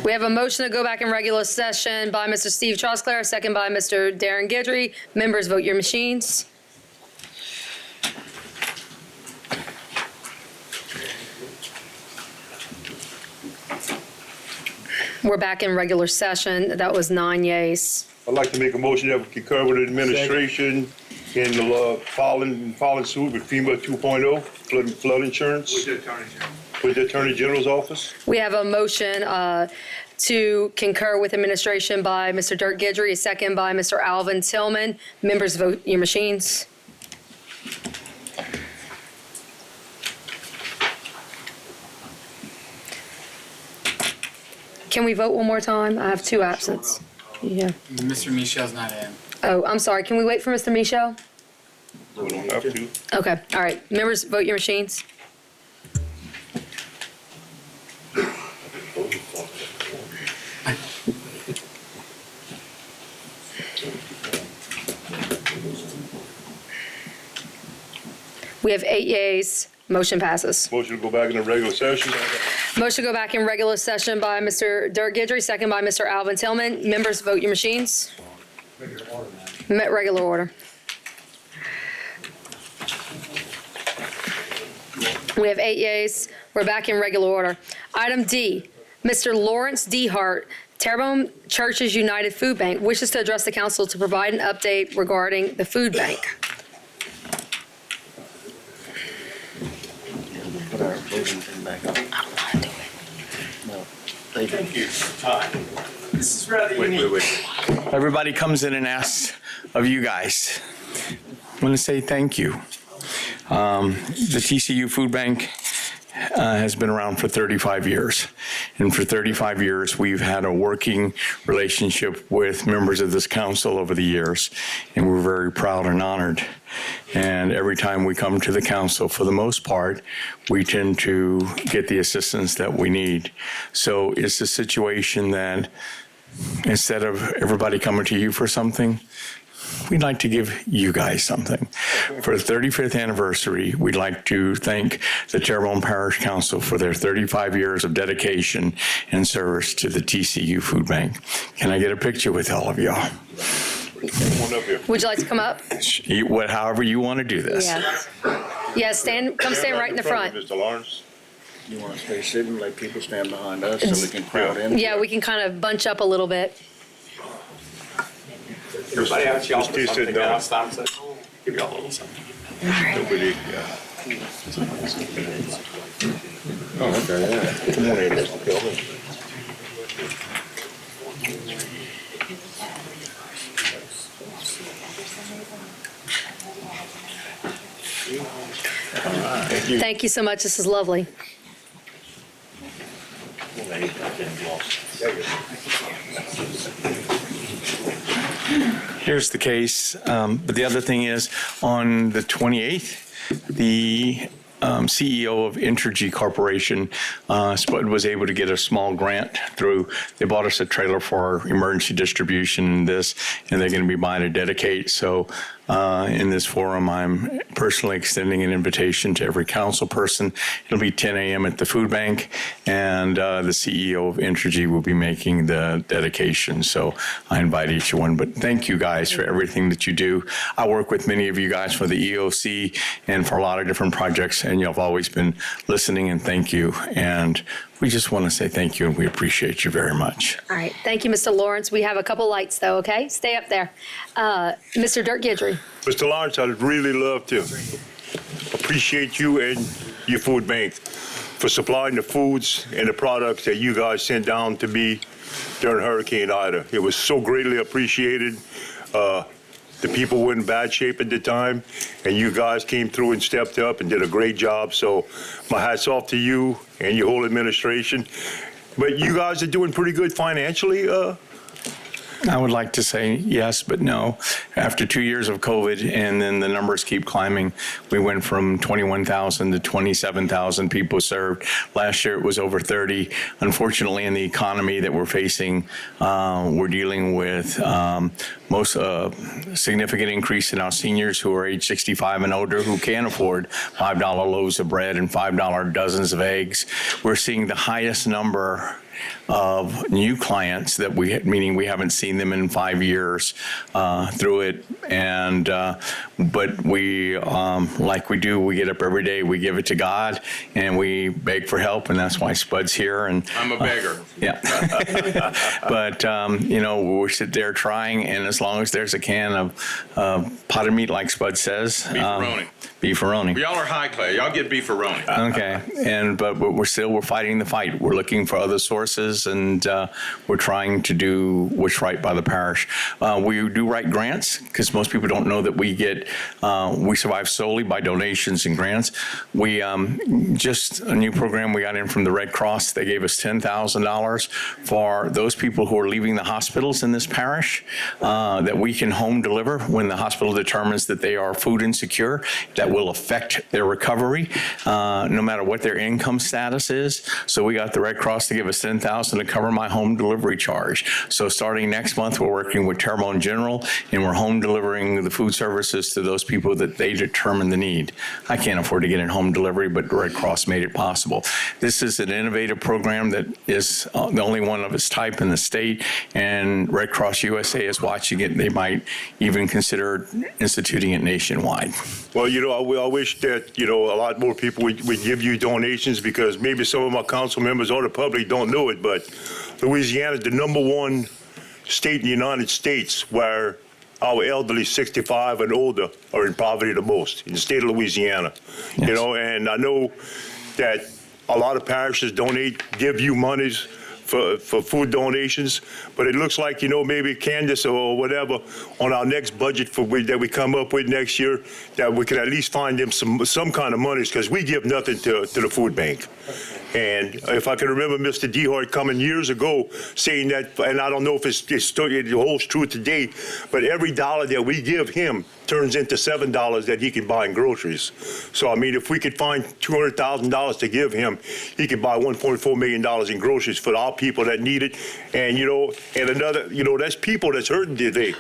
Speaker 1: We have a motion to go back in regular session by Mr. Steve Trosclair, second by Mr. Darren Gidry. Members, vote your machines. We're back in regular session. That was 9 yeas.
Speaker 4: I'd like to make a motion that we concur with the administration in the following suit with FEMA 2.0 flood insurance. With the Attorney General. With the Attorney General's office.
Speaker 1: We have a motion to concur with administration by Mr. Dirk Gidry, a second by Mr. Alvin Tillman. Members, vote your machines. Can we vote one more time? I have 2 absents. Yeah.
Speaker 3: Mr. Michel's not in.
Speaker 1: Oh, I'm sorry. Can we wait for Mr. Michel?
Speaker 4: We don't have to.
Speaker 1: Okay, all right. Members, vote your machines. We have 8 yeas. Motion passes.
Speaker 4: Motion to go back into regular session.
Speaker 1: Motion to go back in regular session by Mr. Dirk Gidry, second by Mr. Alvin Tillman. Members, vote your machines. Regular order. We have 8 yeas. We're back in regular order. Item D, Mr. Lawrence D. Hart, Terrebonne Churches United Food Bank, wishes to address the council to provide an update regarding the food bank.
Speaker 8: Thank you. This is rather unique. Everybody comes in and asks of you guys. I want to say thank you. The TCU Food Bank has been around for 35 years. And for 35 years, we've had a working relationship with members of this council over the years. And we're very proud and honored. And every time we come to the council, for the most part, we tend to get the assistance that we need. So it's a situation that instead of everybody coming to you for something,
Speaker 18: we'd like to give you guys something. For the 35th anniversary, we'd like to thank the Terrebonne Parish Council for their 35 years of dedication and service to the TCU Food Bank. Can I get a picture with all of y'all?
Speaker 1: Would you like to come up?
Speaker 18: However you want to do this.
Speaker 1: Yeah, come stand right in the front.
Speaker 4: Mr. Lawrence?
Speaker 16: You want to stay sitting, let people stand behind us so we can crowd in?
Speaker 1: Yeah, we can kind of bunch up a little bit.
Speaker 18: Everybody else, y'all
Speaker 4: Stay sitting down.
Speaker 18: Give y'all a little something.
Speaker 4: Nobody,
Speaker 10: Oh, okay, yeah.
Speaker 4: Come on in, Mr. Kelvin.
Speaker 1: Thank you so much. This is lovely.
Speaker 18: Here's the case. But the other thing is, on the 28th, the CEO of Entergy Corporation, Spud, was able to get a small grant through. They bought us a trailer for our emergency distribution and they're going to be buying a dedicate. So in this forum, I'm personally extending an invitation to every council person. It'll be 10 a.m. at the food bank, and the CEO of Entergy will be making the dedication. So I invite each one. But thank you guys for everything that you do. I work with many of you guys for the EOC and for a lot of different projects, and you've always been listening, and thank you. And we just want to say thank you, and we appreciate you very much.
Speaker 1: All right. Thank you, Mr. Lawrence. We have a couple lights, though, okay? Stay up there. Mr. Dirk Guidry.
Speaker 4: Mr. Lawrence, I'd really love to appreciate you and your food bank for supplying the foods and the products that you guys sent down to me during Hurricane Ida. It was so greatly appreciated. The people were in bad shape at the time, and you guys came through and stepped up and did a great job. So my hat's off to you and your whole administration. But you guys are doing pretty good financially.
Speaker 18: I would like to say yes, but no. After 2 years of COVID, and then the numbers keep climbing, we went from 21,000 to 27,000 people served. Last year it was over 30. Unfortunately, in the economy that we're facing, we're dealing with most significant increase in our seniors who are age 65 and older who can't afford $5 loaves of bread and $5 dozens of eggs. We're seeing the highest number of new clients that meaning we haven't seen them in 5 years through it. And but we, like we do, we get up every day, we give it to God, and we beg for help, and that's why Spud's here. And
Speaker 10: I'm a beggar.
Speaker 18: Yeah. But we sit there trying, and as long as there's a can of potted meat, like Spud says, beefaroni.
Speaker 10: Y'all are high clay. Y'all get beefaroni.
Speaker 18: Okay. But we're fighting the fight. We're looking for other sources, and we're trying to do what's right by the parish. We do write grants because most people don't know that we survive solely by donations and grants. We just a new program we got in from the Red Cross. They gave us $10,000 for those people who are leaving the hospitals in this parish that we can home deliver when the hospital determines that they are food insecure. That will affect their recovery, no matter what their income status is. So we got the Red Cross to give us $10,000 to cover my home delivery charge. So starting next month, we're working with Terrebonne General, and we're home delivering the food services to those people that they determine the need. I can't afford to get in home delivery, but the Red Cross made it possible. This is an innovative program that is the only one of its type in the state, and Red Cross USA is watching it. They might even consider instituting it nationwide.
Speaker 4: Well, I wish that, a lot more people would give you donations, because maybe some of my council members or the public don't know it, but Louisiana is the #1 state in the United States where our elderly 65 and older are in poverty the most, in the state of Louisiana.
Speaker 18: Yes.
Speaker 4: And I know that a lot of parishes give you monies for food donations, but it looks like, maybe Candace or whatever on our next budget that we come up with next year, that we can at least find them some kind of monies, because we give nothing to the food bank. And if I can remember Mr. DeHart coming years ago saying that, and I don't know if it holds true today, but every dollar that we give him turns into $7 that he can buy in groceries. So, if we could find $200,000 to give him, he could buy $1.4 million in groceries for our people that need it. And, and another, that's people that's hurting today.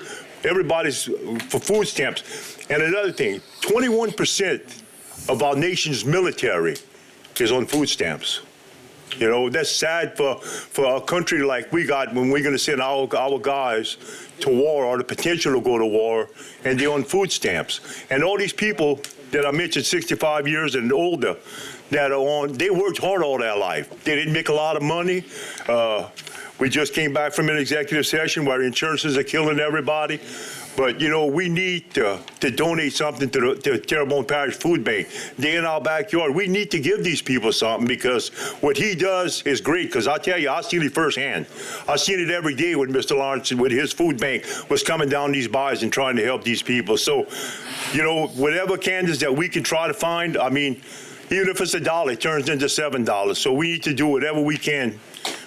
Speaker 4: Everybody's for food stamps. And another thing, 21% of our nation's military is on food stamps. You know, that's sad for a country like we got when we're going to send our guys to war or the potential to go to war, and they're on food stamps. And all these people that I mentioned, 65 years and older, that are on, they worked hard all their life. They didn't make a lot of money. We just came back from an executive session where insurances are killing everybody. But, you know, we need to donate something to the Terrebonne Parish Food Bank. They're in our backyard. We need to give these people something because what he does is great. Because I tell you, I've seen it firsthand. I've seen it every day with Mr. Lawrence, with his food bank, was coming down these bars and trying to help these people. So, you know, whatever candidates that we can try to find, I mean, even if it's $1, it turns into $7. So we need to do whatever we can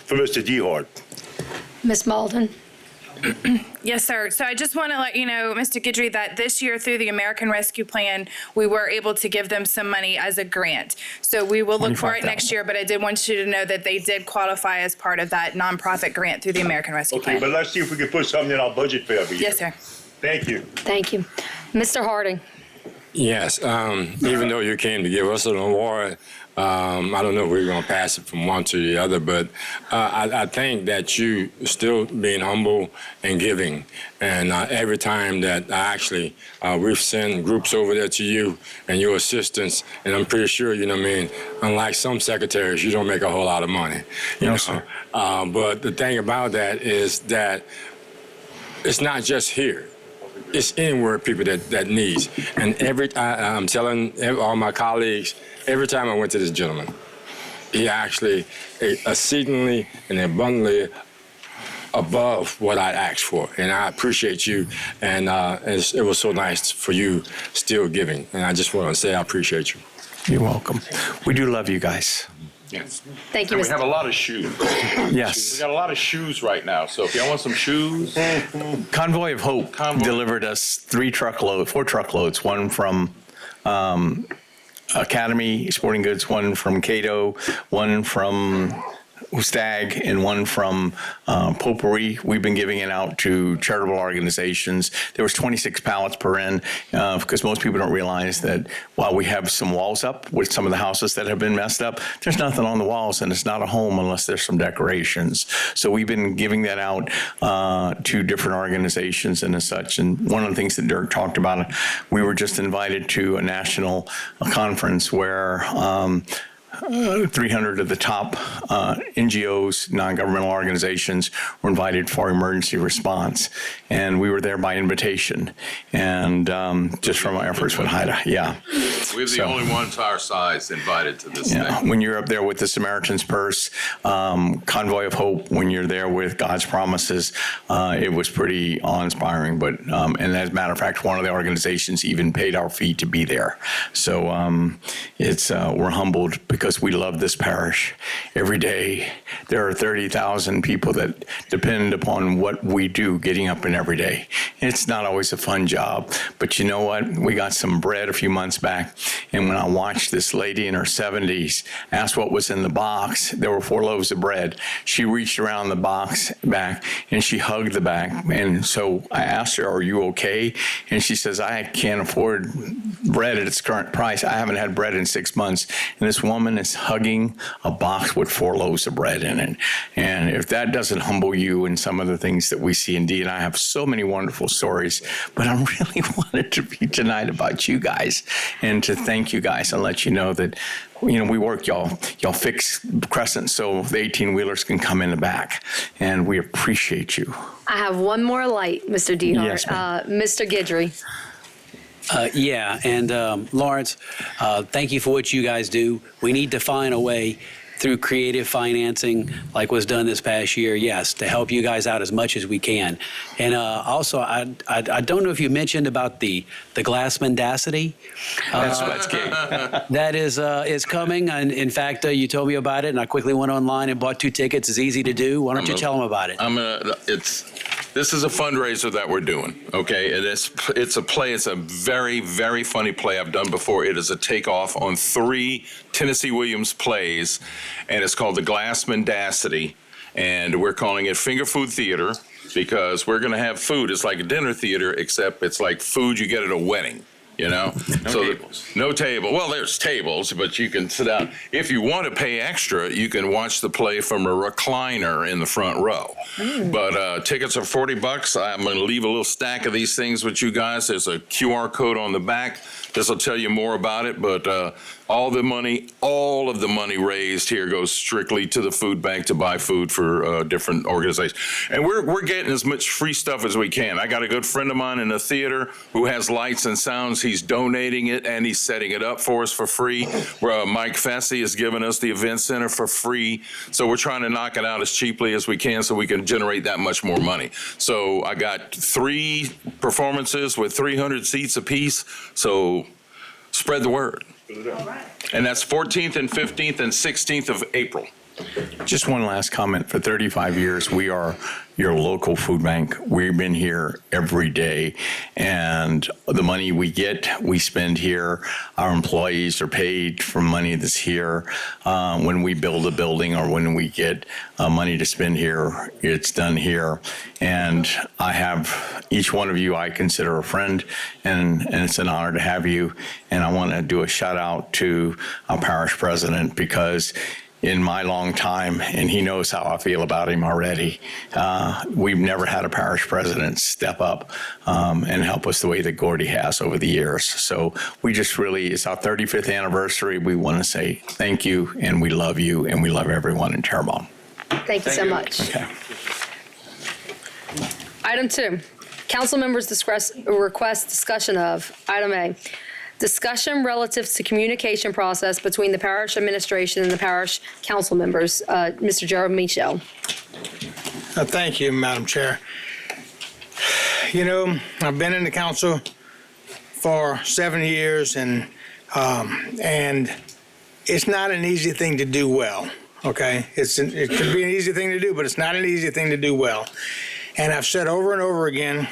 Speaker 4: for Mr. DeHart.
Speaker 1: Ms. Malden?
Speaker 19: Yes, sir. So I just want to let you know, Mr. Guidry, that this year through the American Rescue Plan, we were able to give them some money as a grant. So we will look for it next year, but I did want you to know that they did qualify as part of that nonprofit grant through the American Rescue Plan.
Speaker 4: Okay, but let's see if we can put something in our budget for every year.
Speaker 19: Yes, sir.
Speaker 4: Thank you.
Speaker 1: Thank you. Mr. Harding?
Speaker 6: Yes, even though you came to give us an award, I don't know if we're going to pass it from one to the other, but I think that you still being humble and giving. And every time that we've sent groups over there to you and your assistants, and I'm pretty sure, you know what I mean, unlike some secretaries, you don't make a whole lot of money. You know?
Speaker 18: Sir.
Speaker 6: But the thing about that is that it's not just here. It's anywhere people that needs. And I'm telling all my colleagues, every time I went to this gentleman, he actually exceedingly and abundantly above what I asked for. And I appreciate you. And it was so nice for you still giving. And I just want to say I appreciate you.
Speaker 18: You're welcome. We do love you guys.
Speaker 20: Yes.
Speaker 1: Thank you,
Speaker 20: And we have a lot of shoes.
Speaker 18: Yes.
Speaker 20: We got a lot of shoes right now. So if y'all want some shoes.
Speaker 18: Convoy of Hope delivered us 4 truckloads, one from Academy Sporting Goods, one from Cato, one from Stag, and one from Potpourri. We've been giving it out to charitable organizations. There was 26 pallets per in because most people don't realize that while we have some walls up with some of the houses that have been messed up, there's nothing on the walls, and it's not a home unless there's some decorations. So we've been giving that out to different organizations and as such. And one of the things that Dirk talked about, we were just invited to a national conference where 300 of the top NGOs, non-governmental organizations, were invited for emergency response. And we were there by invitation. And just from our efforts with HIDA, yeah.
Speaker 20: We're the only ones our size invited to this thing.
Speaker 18: When you're up there with the Samaritan's Purse, Convoy of Hope, when you're there with God's Promises, it was pretty awe-inspiring. But and as a matter of fact, one of the organizations even paid our fee to be there. So we're humbled because we love this parish. Every day, there are 30,000 people that depend upon what we do getting up and every day. It's not always a fun job, but you know what? We got some bread a few months back, and when I watched this lady in her 70s ask what was in the box, there were 4 loaves of bread. She reached around the box back, and she hugged the back, and so I asked her, "Are you okay?" And she says, "I can't afford bread at its current price. I haven't had bread in 6 months." And this woman is hugging a box with 4 loaves of bread in it. And if that doesn't humble you and some of the things that we see, indeed, I have so many wonderful stories, but I really wanted to be tonight about you guys and to thank you guys and let you know that, you know, we work, y'all fix Crescent so the 18-wheelers can come in the back. And we appreciate you.
Speaker 1: I have one more light, Mr. DeHart.
Speaker 18: Yes, ma'am.
Speaker 1: Mr. Guidry.
Speaker 11: Lawrence, thank you for what you guys do. We need to find a way through creative financing like was done this past year, yes, to help you guys out as much as we can. And also, I don't know if you mentioned about the glass mendacity.
Speaker 18: That's key.
Speaker 11: That is coming. And in fact, you told me about it, and I quickly went online and bought 2 tickets. It's easy to do. Why don't you tell them about it?
Speaker 20: This is a fundraiser that we're doing, okay? And it's a play. It's a very, very funny play I've done before. It is a takeoff on 3 Tennessee Williams plays, and it's called The Glass Mendacity, and we're calling it Finger Food Theater. because we're going to have food. It's like a dinner theater, except it's like food you get at a wedding. You know, no table. Well, there's tables, but you can sit down. If you want to pay extra, you can watch the play from a recliner in the front row. But tickets are $40. I'm going to leave a little stack of these things with you guys. There's a QR code on the back. This will tell you more about it. But all of the money raised here goes strictly to the food bank to buy food for different organizations. And we're getting as much free stuff as we can. I got a good friend of mine in the theater who has lights and sounds. He's donating it and he's setting it up for us for free. Mike Fessy has given us the event center for free. So we're trying to knock it out as cheaply as we can so we can generate that much more money. So I got 3 performances with 300 seats apiece. So spread the word. And that's 14th and 15th and 16th of April.
Speaker 18: Just one last comment. For 35 years, we are your local food bank. We've been here every day, and the money we get, we spend here. Our employees are paid from money that's here. When we build a building or when we get money to spend here, it's done here. And I have each one of you I consider a friend, and it's an honor to have you. And I want to do a shout out to our parish president, because in my long time, and he knows how I feel about him already, we've never had a parish president step up and help us the way that Gordy has over the years. So we just really, it's our 35th anniversary. We want to say thank you, and we love you, and we love everyone in Terrebonne.
Speaker 1: Thank you so much.
Speaker 18: Okay.
Speaker 1: Item 2, council members request discussion of, item A, discussion relative to communication process between the parish administration and the parish council members. Mr. Gerald Michel.
Speaker 2: Thank you, Madam Chair. You know, I've been in the council for 7 years, and it's not an easy thing to do well, okay? It could be an easy thing to do, but it's not an easy thing to do well. And I've said over and over again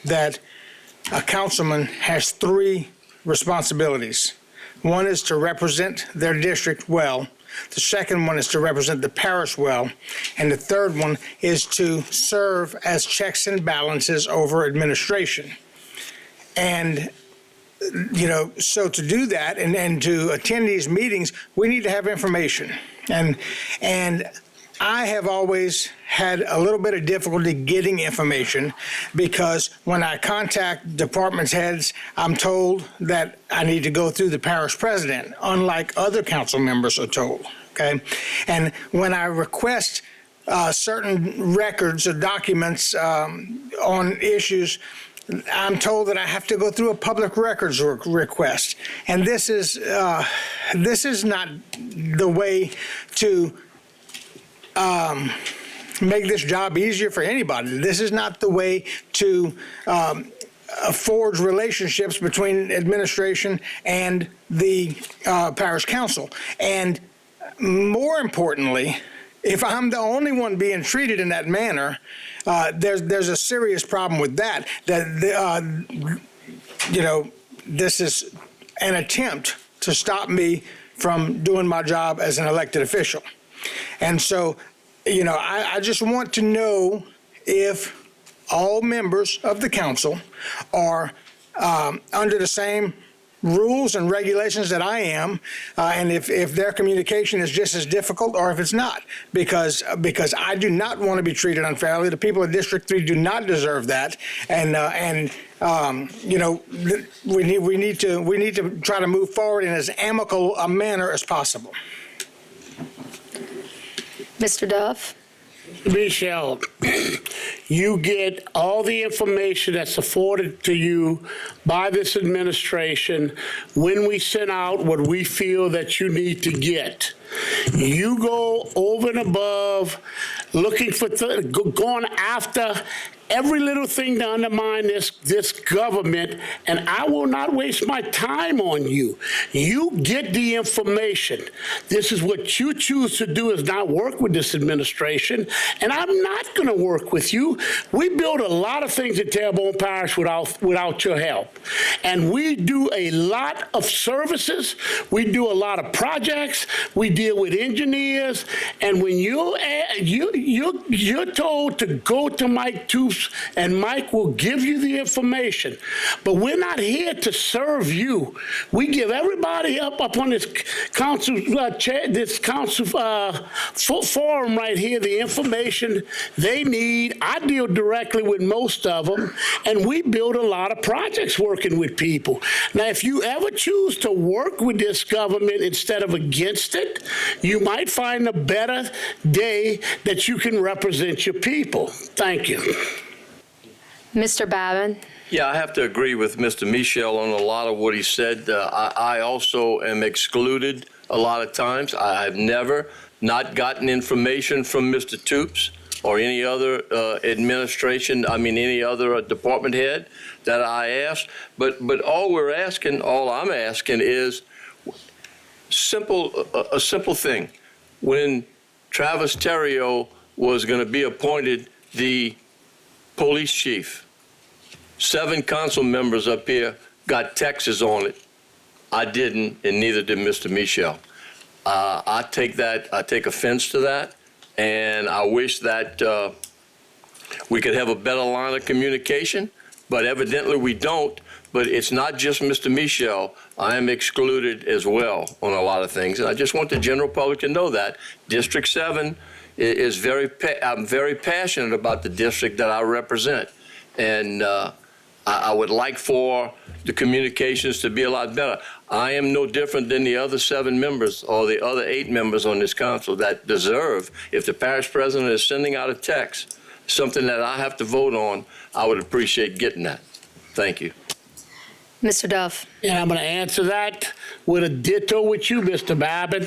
Speaker 2: that a councilman has 3 responsibilities. One is to represent their district well. The second one is to represent the parish well. And the third one is to serve as checks and balances over administration. And, you know, so to do that and to attend these meetings, we need to have information. And I have always had a little bit of difficulty getting information, because when I contact department heads, I'm told that I need to go through the parish president, unlike other council members are told, okay? And when I request certain records or documents on issues, I'm told that I have to go through a public records request. And this is not the way to make this job easier for anybody. This is not the way to forge relationships between administration and the parish council. And more importantly, if I'm the only one being treated in that manner, there's a serious problem with that. You know, this is an attempt to stop me from doing my job as an elected official. And so, you know, I just want to know if all members of the council are under the same rules and regulations that I am, and if their communication is just as difficult or if it's not, because I do not want to be treated unfairly. The people of District 3 do not deserve that, and you know, we need to try to move forward in as amicable a manner as possible.
Speaker 1: Mr. Duff.
Speaker 12: Michelle, you get all the information that's afforded to you by this administration when we send out what we feel that you need to get. You go over and above looking for, going after every little thing to undermine this government, and I will not waste my time on you. You get the information. This is what you choose to do, is not work with this administration, and I'm not going to work with you. We build a lot of things at Terrebonne Parish without your help, and we do a lot of services. We do a lot of projects. We deal with engineers, and when you're told to go to Mike Toops, and Mike will give you the information. But we're not here to serve you. We give everybody up on this council forum right here the information they need. I deal directly with most of them, and we build a lot of projects working with people. Now, if you ever choose to work with this government instead of against it, you might find a better day that you can represent your people. Thank you.
Speaker 1: Mr. Babin.
Speaker 8: Yeah, I have to agree with Mr. Michel on a lot of what he said. I also am excluded a lot of times. I've never not gotten information from Mr. Toops or any other any other department head that I asked. But all I'm asking is a simple thing. When Travis Terrio was going to be appointed the police chief, 7 council members up here got Texas on it. I didn't, and neither did Mr. Michel. I take offense to that, and I wish that we could have a better line of communication, but evidently we don't. But it's not just Mr. Michel. I am excluded as well on a lot of things, and I just want the general public to know that. District 7 is I'm very passionate about the district that I represent, and I would like for the communications to be a lot better. I am no different than the other 7 members or the other 8 members on this council that deserve, if the parish president is sending out a text, something that I have to vote on, I would appreciate getting that. Thank you.
Speaker 1: Mr. Duff.
Speaker 12: And I'm going to answer that with a ditto with you, Mr. Babin.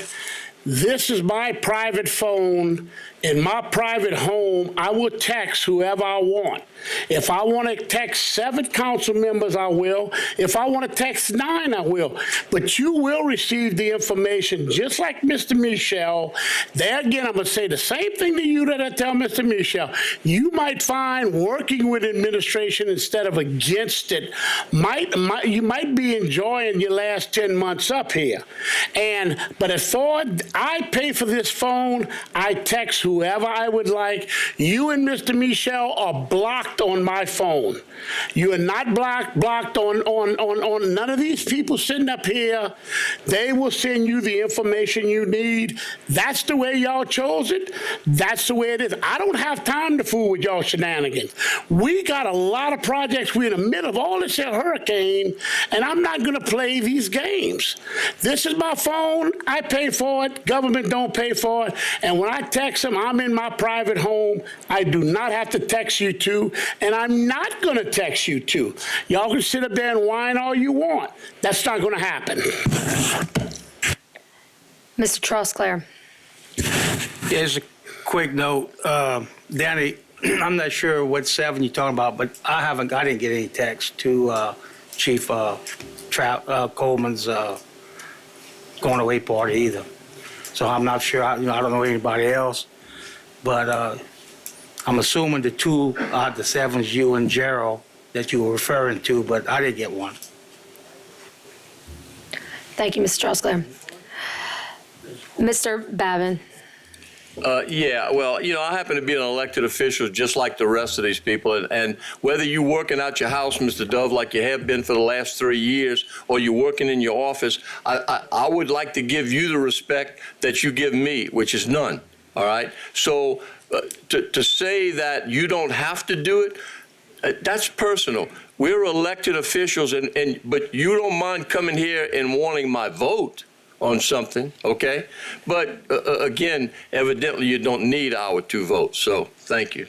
Speaker 12: This is my private phone. In my private home, I will text whoever I want. If I want to text 7 council members, I will. If I want to text 9, I will. But you will receive the information just like Mr. Michel. There again, I'm going to say the same thing to you that I tell Mr. Michel. You might find working with administration instead of against it, you might be enjoying your last 10 months up here. But as far as I pay for this phone, I text whoever I would like. You and Mr. Michel are blocked on my phone. You are not blocked on none of these people sitting up here. They will send you the information you need. That's the way y'all chose it. That's the way it is. I don't have time to fool with y'all shenanigans. We got a lot of projects. We're in the middle of all this hurricane, and I'm not going to play these games. This is my phone. I pay for it. Government don't pay for it. And when I text them, I'm in my private home. I do not have to text you two, and I'm not going to text you two. Y'all can sit up there and whine all you want. That's not going to happen.
Speaker 1: Mr. Trosclair.
Speaker 15: Here's a quick note. Danny, I'm not sure what 7 you're talking about, but I didn't get any text to Chief Coleman's going away party either. So I'm not sure. I don't know anybody else, but I'm assuming the 2 out of the 7's you and Gerald that you were referring to, but I didn't get one.
Speaker 1: Thank you, Mr. Trosclair. Mr. Babin.
Speaker 8: Yeah, well, I happen to be an elected official just like the rest of these people. And whether you're working out your house, Mr. Dove, like you have been for the last 3 years, or you're working in your office, I would like to give you the respect that you give me, which is none. All right? So to say that you don't have to do it, that's personal. We're elected officials, but you don't mind coming here and wanting my vote on something, okay? But again, evidently you don't need our 2 votes, so thank you.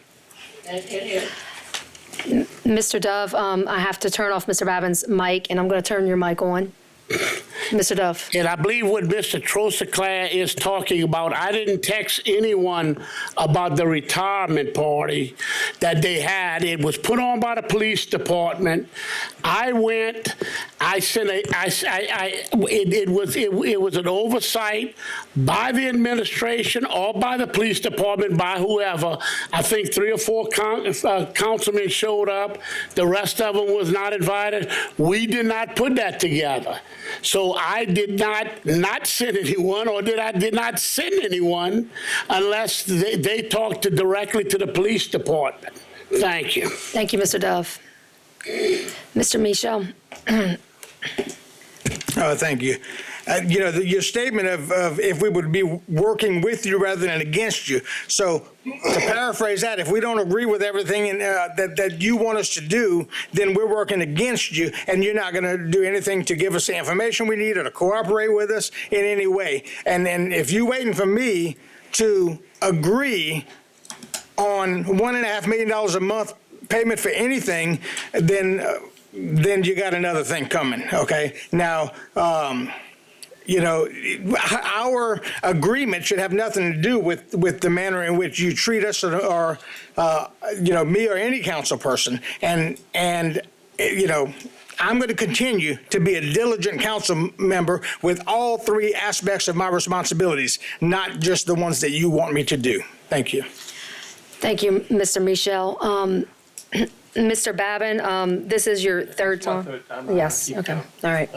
Speaker 1: Mr. Dove, I have to turn off Mr. Babin's mic, and I'm going to turn your mic on. Mr. Dove.
Speaker 12: And I believe what Mr. Trosaclair is talking about, I didn't text anyone about the retirement party that they had. It was put on by the police department. I went, I sent it was an oversight by the administration or by the police department, by whoever. I think 3 or 4 councilmen showed up. The rest of them was not invited. We did not put that together. So I did not send anyone, or did not send anyone unless they talked directly to the police department. Thank you.
Speaker 1: Thank you, Mr. Dove. Mr. Michel.
Speaker 2: Thank you. Your statement of if we would be working with you rather than against you. So to paraphrase that, if we don't agree with everything that you want us to do, then we're working against you, and you're not going to do anything to give us the information we need or to cooperate with us in any way. And if you're waiting for me to agree on $1.5 million a month payment for anything, then you got another thing coming. Okay. Now, our agreement should have nothing to do with the manner in which you treat us or me or any council person. And I'm going to continue to be a diligent council member with all 3 aspects of my responsibilities, not just the ones that you want me to do. Thank you.
Speaker 1: Thank you, Mr. Michel. Mr. Babin, this is your third time? Yes, okay, all right.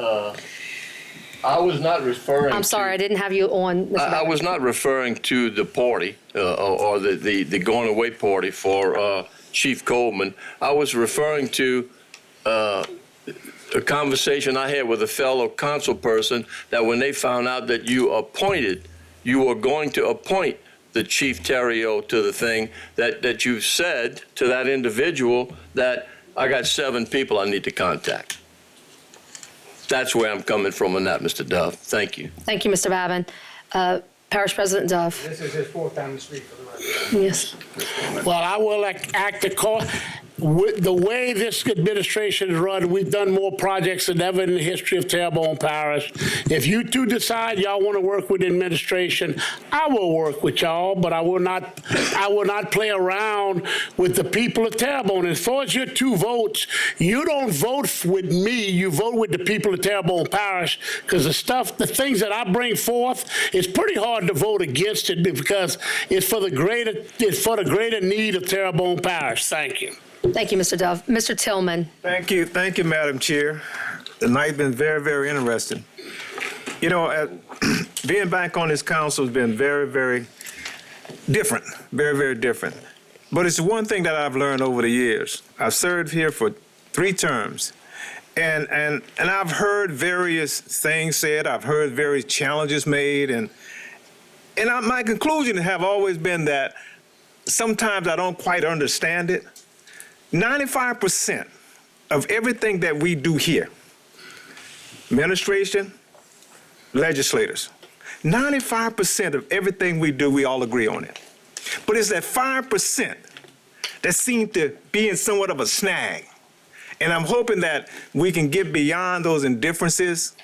Speaker 8: I was not referring.
Speaker 1: I'm sorry, I didn't have you on, Mr.
Speaker 8: I
Speaker 1: Babin.
Speaker 8: was not referring to the party or the going away party for Chief Coleman. I was referring to a conversation I had with a fellow council person that when they found out that you were going to appoint the Chief Terrio to the thing, that you said to that individual that I got 7 people I need to contact. That's where I'm coming from on that, Mr. Dove. Thank you.
Speaker 1: Thank you, Mr. Babin. Parish President Dove.
Speaker 2: This is his 4th time to speak for the record.
Speaker 1: Yes.
Speaker 12: Well, I will act according. With the way this administration is run, we've done more projects than ever in the history of Terrebonne Parish. If you two decide y'all want to work with the administration, I will work with y'all, but I will not play around with the people of Terrebonne. As far as your 2 votes, you don't vote with me, you vote with the people of Terrebonne Parish, because the things that I bring forth, it's pretty hard to vote against it because it's for the greater need of Terrebonne Parish. Thank you.
Speaker 1: Thank you, Mr. Dove. Mr. Tillman.
Speaker 17: Thank you, Madam Chair. The night's been very, very interesting. Being back on this council has been very, very different, very, very different. But it's one thing that I've learned over the years. I've served here for 3 terms, and I've heard various things said. I've heard various challenges made, and my conclusion have always been that sometimes I don't quite understand it. 95% of everything that we do here, administration, legislators, 95% of everything we do, we all agree on it. But it's that 5% that seems to be in somewhat of a snag. And I'm hoping that we can get beyond those indifferences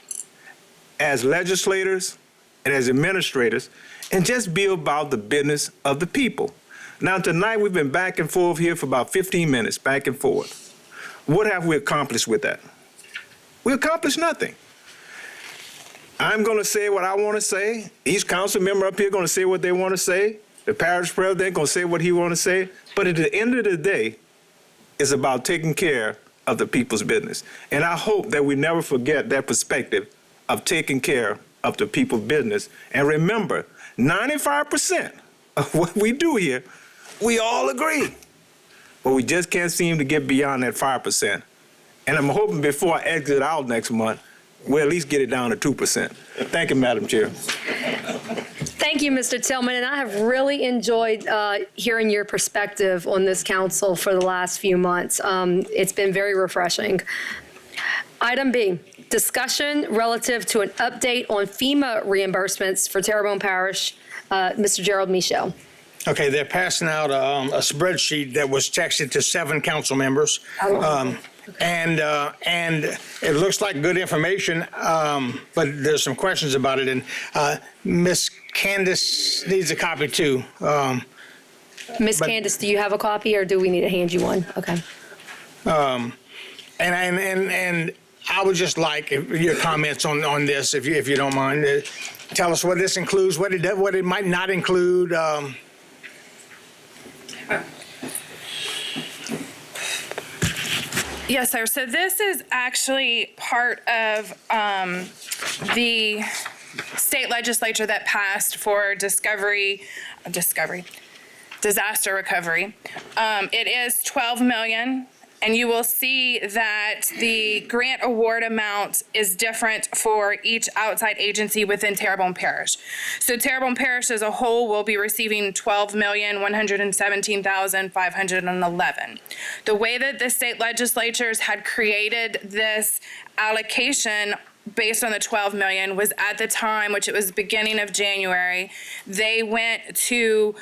Speaker 17: as legislators and as administrators and just be about the business of the people. Now, tonight we've been back and forth here for about 15 minutes, back and forth. What have we accomplished with that? We accomplished nothing. I'm going to say what I want to say. Each council member up here going to say what they want to say. The parish president going to say what he want to say. But at the end of the day, it's about taking care of the people's business. And I hope that we never forget that perspective of taking care of the people's business. And remember, 95% of what we do here, we all agree. But we just can't seem to get beyond that 5%. And I'm hoping before I exit out next month, we'll at least get it down to 2%. Thank you, Madam Chair.
Speaker 1: Thank you, Mr. Tillman, and I have really enjoyed hearing your perspective on this council for the last few months. It's been very refreshing. Item B, discussion relative to an update on FEMA reimbursements for Terrebonne Parish. Mr. Gerald Michel.
Speaker 2: Okay, they're passing out a spreadsheet that was texted to 7 council members. And it looks like good information, but there's some questions about it. And Miss Candace needs a copy too.
Speaker 1: Miss Candace, do you have a copy, or do we need to hand you one? Okay.
Speaker 2: And I would just like your comments on this, if you don't mind. Tell us what this includes, what it might not include.
Speaker 19: Yes, sir. So this is actually part of the state legislature that passed for disaster recovery. It is $12 million. And you will see that the grant award amount is different for each outside agency within Terrebonne Parish. So Terrebonne Parish as a whole will be receiving $12,117,511. The way that the state legislatures had created this allocation based on the 12 million was at the time, which it was beginning of January, they went to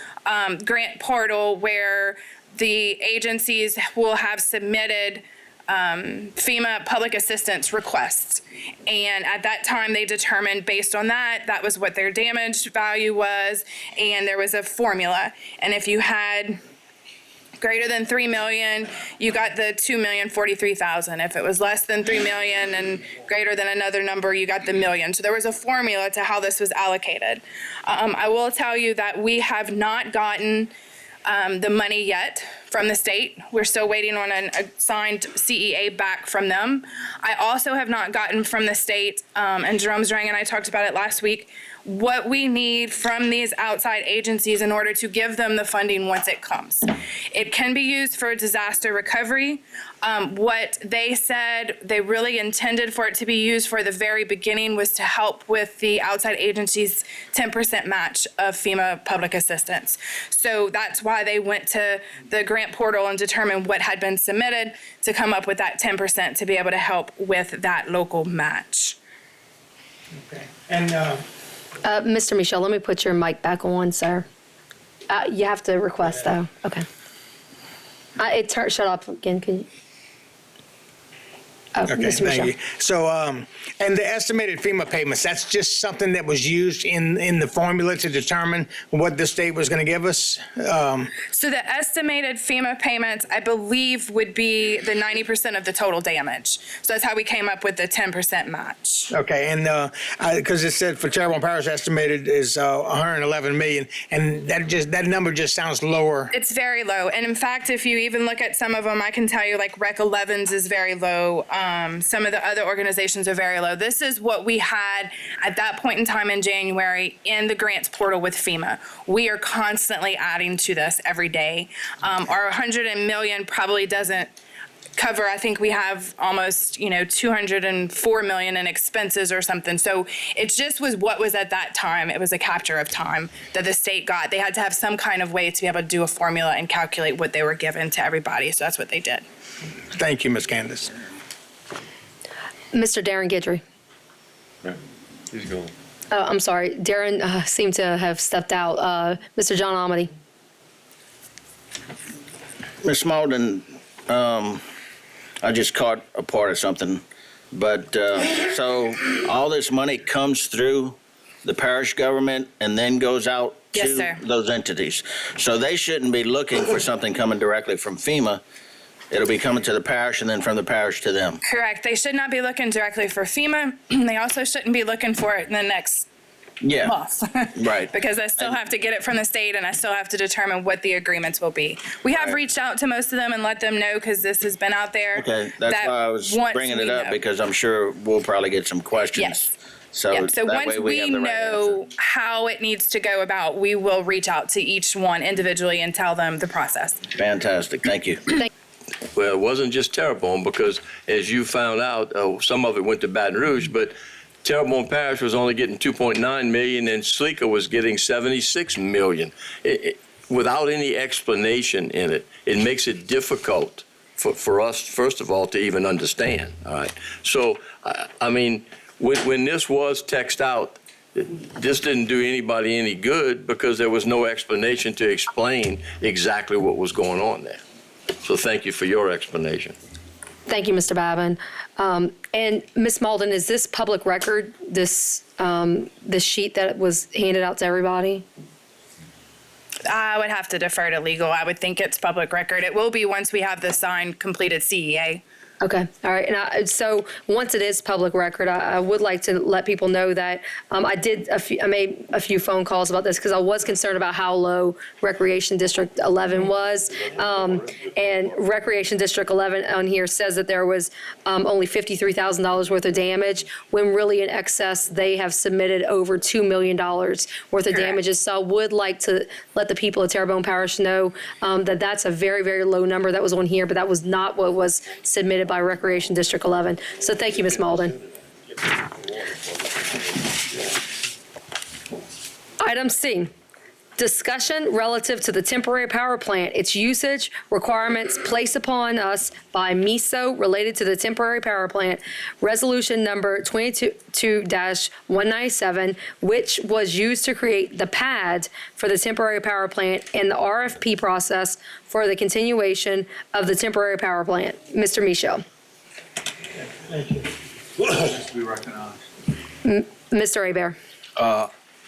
Speaker 19: grant portal where the agencies will have submitted FEMA public assistance requests. And at that time, they determined based on that was what their damage value was, and there was a formula. And if you had greater than 3 million, you got the 2,043,000. If it was less than 3 million and greater than another number, you got the million. So there was a formula to how this was allocated. I will tell you that we have not gotten the money yet from the state. We're still waiting on an assigned CEA back from them. I also have not gotten from the state, and Jerome Zrang and I talked about it last week, what we need from these outside agencies in order to give them the funding once it comes. It can be used for disaster recovery. What they said they really intended for it to be used for the very beginning was to help with the outside agencies' 10% match of FEMA public assistance. So that's why they went to the grant portal and determined what had been submitted to come up with that 10% to be able to help with that local match.
Speaker 2: Okay. And
Speaker 1: Mr. Michel, let me put your mic back on, sir. You have to request, though. Okay. Shut up again. Can you?
Speaker 2: Okay,
Speaker 1: Mr.
Speaker 2: thank
Speaker 1: Michel.
Speaker 2: you. So, and the estimated FEMA payments, that's just something that was used in the formula to determine what the state was going to give us?
Speaker 19: So the estimated FEMA payments, I believe, would be the 90% of the total damage. So that's how we came up with the 10% match.
Speaker 2: Okay, and because it said for Terrebonne Parish estimated is 111 million, and that number just sounds lower.
Speaker 19: It's very low. And in fact, if you even look at some of them, I can tell you like Rec 11's is very low. Some of the other organizations are very low. This is what we had at that point in time in January in the grants portal with FEMA. We are constantly adding to this every day. Our 100 million probably doesn't cover, I think we have almost, 204 million in expenses or something. So it just was what was at that time. It was a capture of time that the state got. They had to have some kind of way to be able to do a formula and calculate what they were given to everybody. So that's what they did.
Speaker 2: Thank you, Ms. Candace.
Speaker 1: Mr. Darren Guidry.
Speaker 21: He's gone.
Speaker 1: I'm sorry. Darren seemed to have stepped out. Mr. John Amity.
Speaker 16: Ms. Malden, I just caught a part of something, but so all this money comes through the parish government and then goes out
Speaker 19: Yes,
Speaker 16: to
Speaker 19: sir.
Speaker 16: those entities. So they shouldn't be looking for something coming directly from FEMA. It'll be coming to the parish and then from the parish to them.
Speaker 19: Correct. They should not be looking directly for FEMA. They also shouldn't be looking for it in the next month.
Speaker 16: Right.
Speaker 19: Because I still have to get it from the state and I still have to determine what the agreements will be. We have reached out to most of them and let them know because this has been out there.
Speaker 16: Okay, that's why I was bringing it up because I'm sure we'll probably get some questions.
Speaker 19: Yes.
Speaker 16: So,
Speaker 19: So
Speaker 16: that
Speaker 19: once
Speaker 16: way we have the right
Speaker 19: know how it needs to go about, we will reach out to each one individually and tell them the process.
Speaker 16: Fantastic. Thank you.
Speaker 8: Well, it wasn't just Terrebonne because, as you found out, some of it went to Baton Rouge, but Terrebonne Parish was only getting 2.9 million and Sleeka was getting 76 million. Without any explanation in it, it makes it difficult for us, first of all, to even understand. All right. So, I mean, when this was texted out, this didn't do anybody any good because there was no explanation to explain exactly what was going on there. So thank you for your explanation.
Speaker 1: Thank you, Mr. Babin. And Ms. Malden, is this public record, this sheet that was handed out to everybody?
Speaker 19: I would have to defer to legal. I would think it's public record. It will be once we have the signed, completed CEA.
Speaker 1: Okay, all right. And so once it is public record, I would like to let people know that I made a few phone calls about this because I was concerned about how low Recreation District 11 was. And Recreation District 11 on here says that there was only $53,000 worth of damage, when really in excess they have submitted over $2 million worth of damages. So I would like to let the people of Terrebonne Parish know that that's a very, very low number that was on here, but that was not what was submitted by Recreation District 11. So thank you, Ms. Malden. Item C, discussion relative to the temporary power plant, its usage, requirements placed upon us by MISO related to the temporary power plant, resolution number 22-197, which was used to create the pad for the temporary power plant and the RFP process for the continuation of the temporary power plant. Mr. Michel.
Speaker 5: Thank you. Be recognized.
Speaker 1: Mr. Hebert.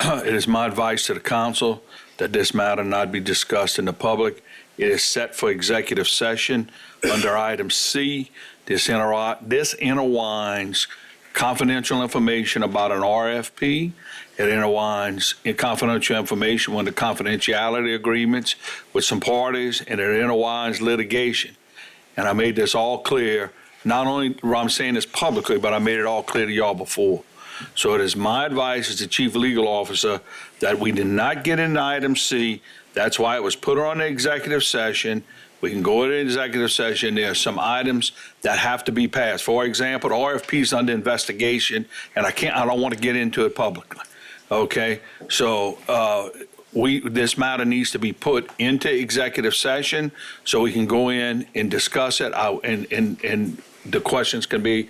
Speaker 5: It is my advice to the council that this matter not be discussed in the public. It is set for executive session under item C. This interwines confidential information about an RFP. It interwines confidential information with the confidentiality agreements with some parties, and it interwines litigation. And I made this all clear. Not only I'm saying this publicly, but I made it all clear to y'all before. So it is my advice as the chief legal officer that we did not get into item C. That's why it was put on the executive session. We can go into executive session. There are some items that have to be passed. For example, the RFP is under investigation, and I don't want to get into it publicly. Okay? So this matter needs to be put into executive session so we can go in and discuss it, and the questions can be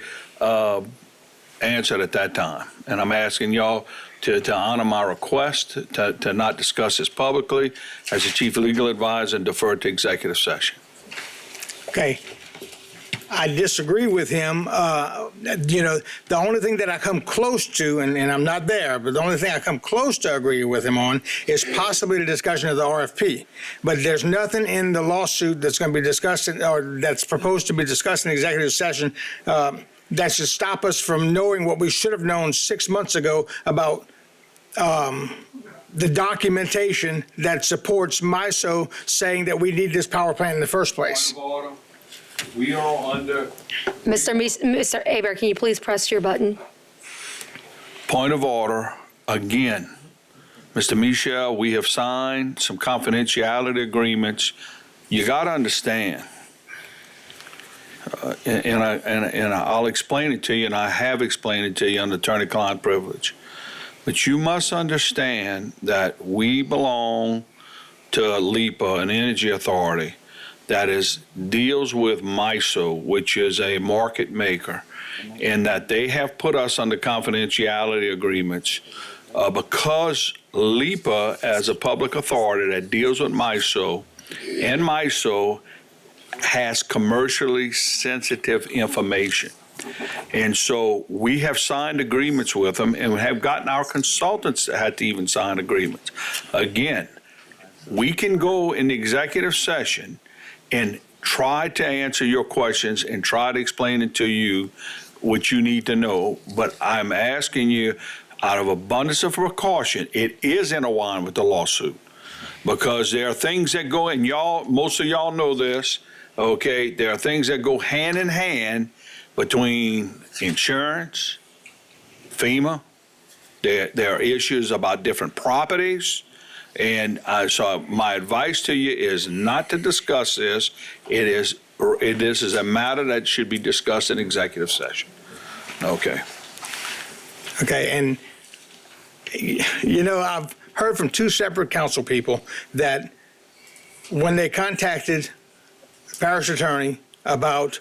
Speaker 5: answered at that time. And I'm asking y'all to honor my request to not discuss this publicly as the chief legal advisor and defer to executive session.
Speaker 2: Okay. I disagree with him. The only thing that I come close to, and I'm not there, but the only thing I come close to agreeing with him on is possibly the discussion of the RFP. But there's nothing in the lawsuit that's going to be discussed or that's proposed to be discussed in executive session that should stop us from knowing what we should have known 6 months ago about the documentation that supports MISO saying that we need this power plant in the first place.
Speaker 5: We are under...
Speaker 1: Mr. Hebert, can you please press your button?
Speaker 5: Point of order. Again, Mr. Michel, we have signed some confidentiality agreements. You got to understand, and I'll explain it to you, and I have explained it to you under attorney-client privilege. But you must understand that we belong to LEPA, an energy authority, that deals with MISO, which is a market maker, and that they have put us under confidentiality agreements because LEPA, as a public authority that deals with MISO, and MISO has commercially sensitive information. And so we have signed agreements with them, and we have gotten our consultants that had to even sign agreements. Again, we can go in the executive session and try to answer your questions and try to explain it to you what you need to know. But I'm asking you, out of abundance of precaution, it is intertwined with the lawsuit. Because there are things that go, and most of y'all know this, okay? There are things that go hand in hand between insurance, FEMA. There are issues about different properties. And so my advice to you is not to discuss this. This is a matter that should be discussed in executive session. Okay.
Speaker 2: Okay, and I've heard from two separate council people that when they contacted the parish attorney about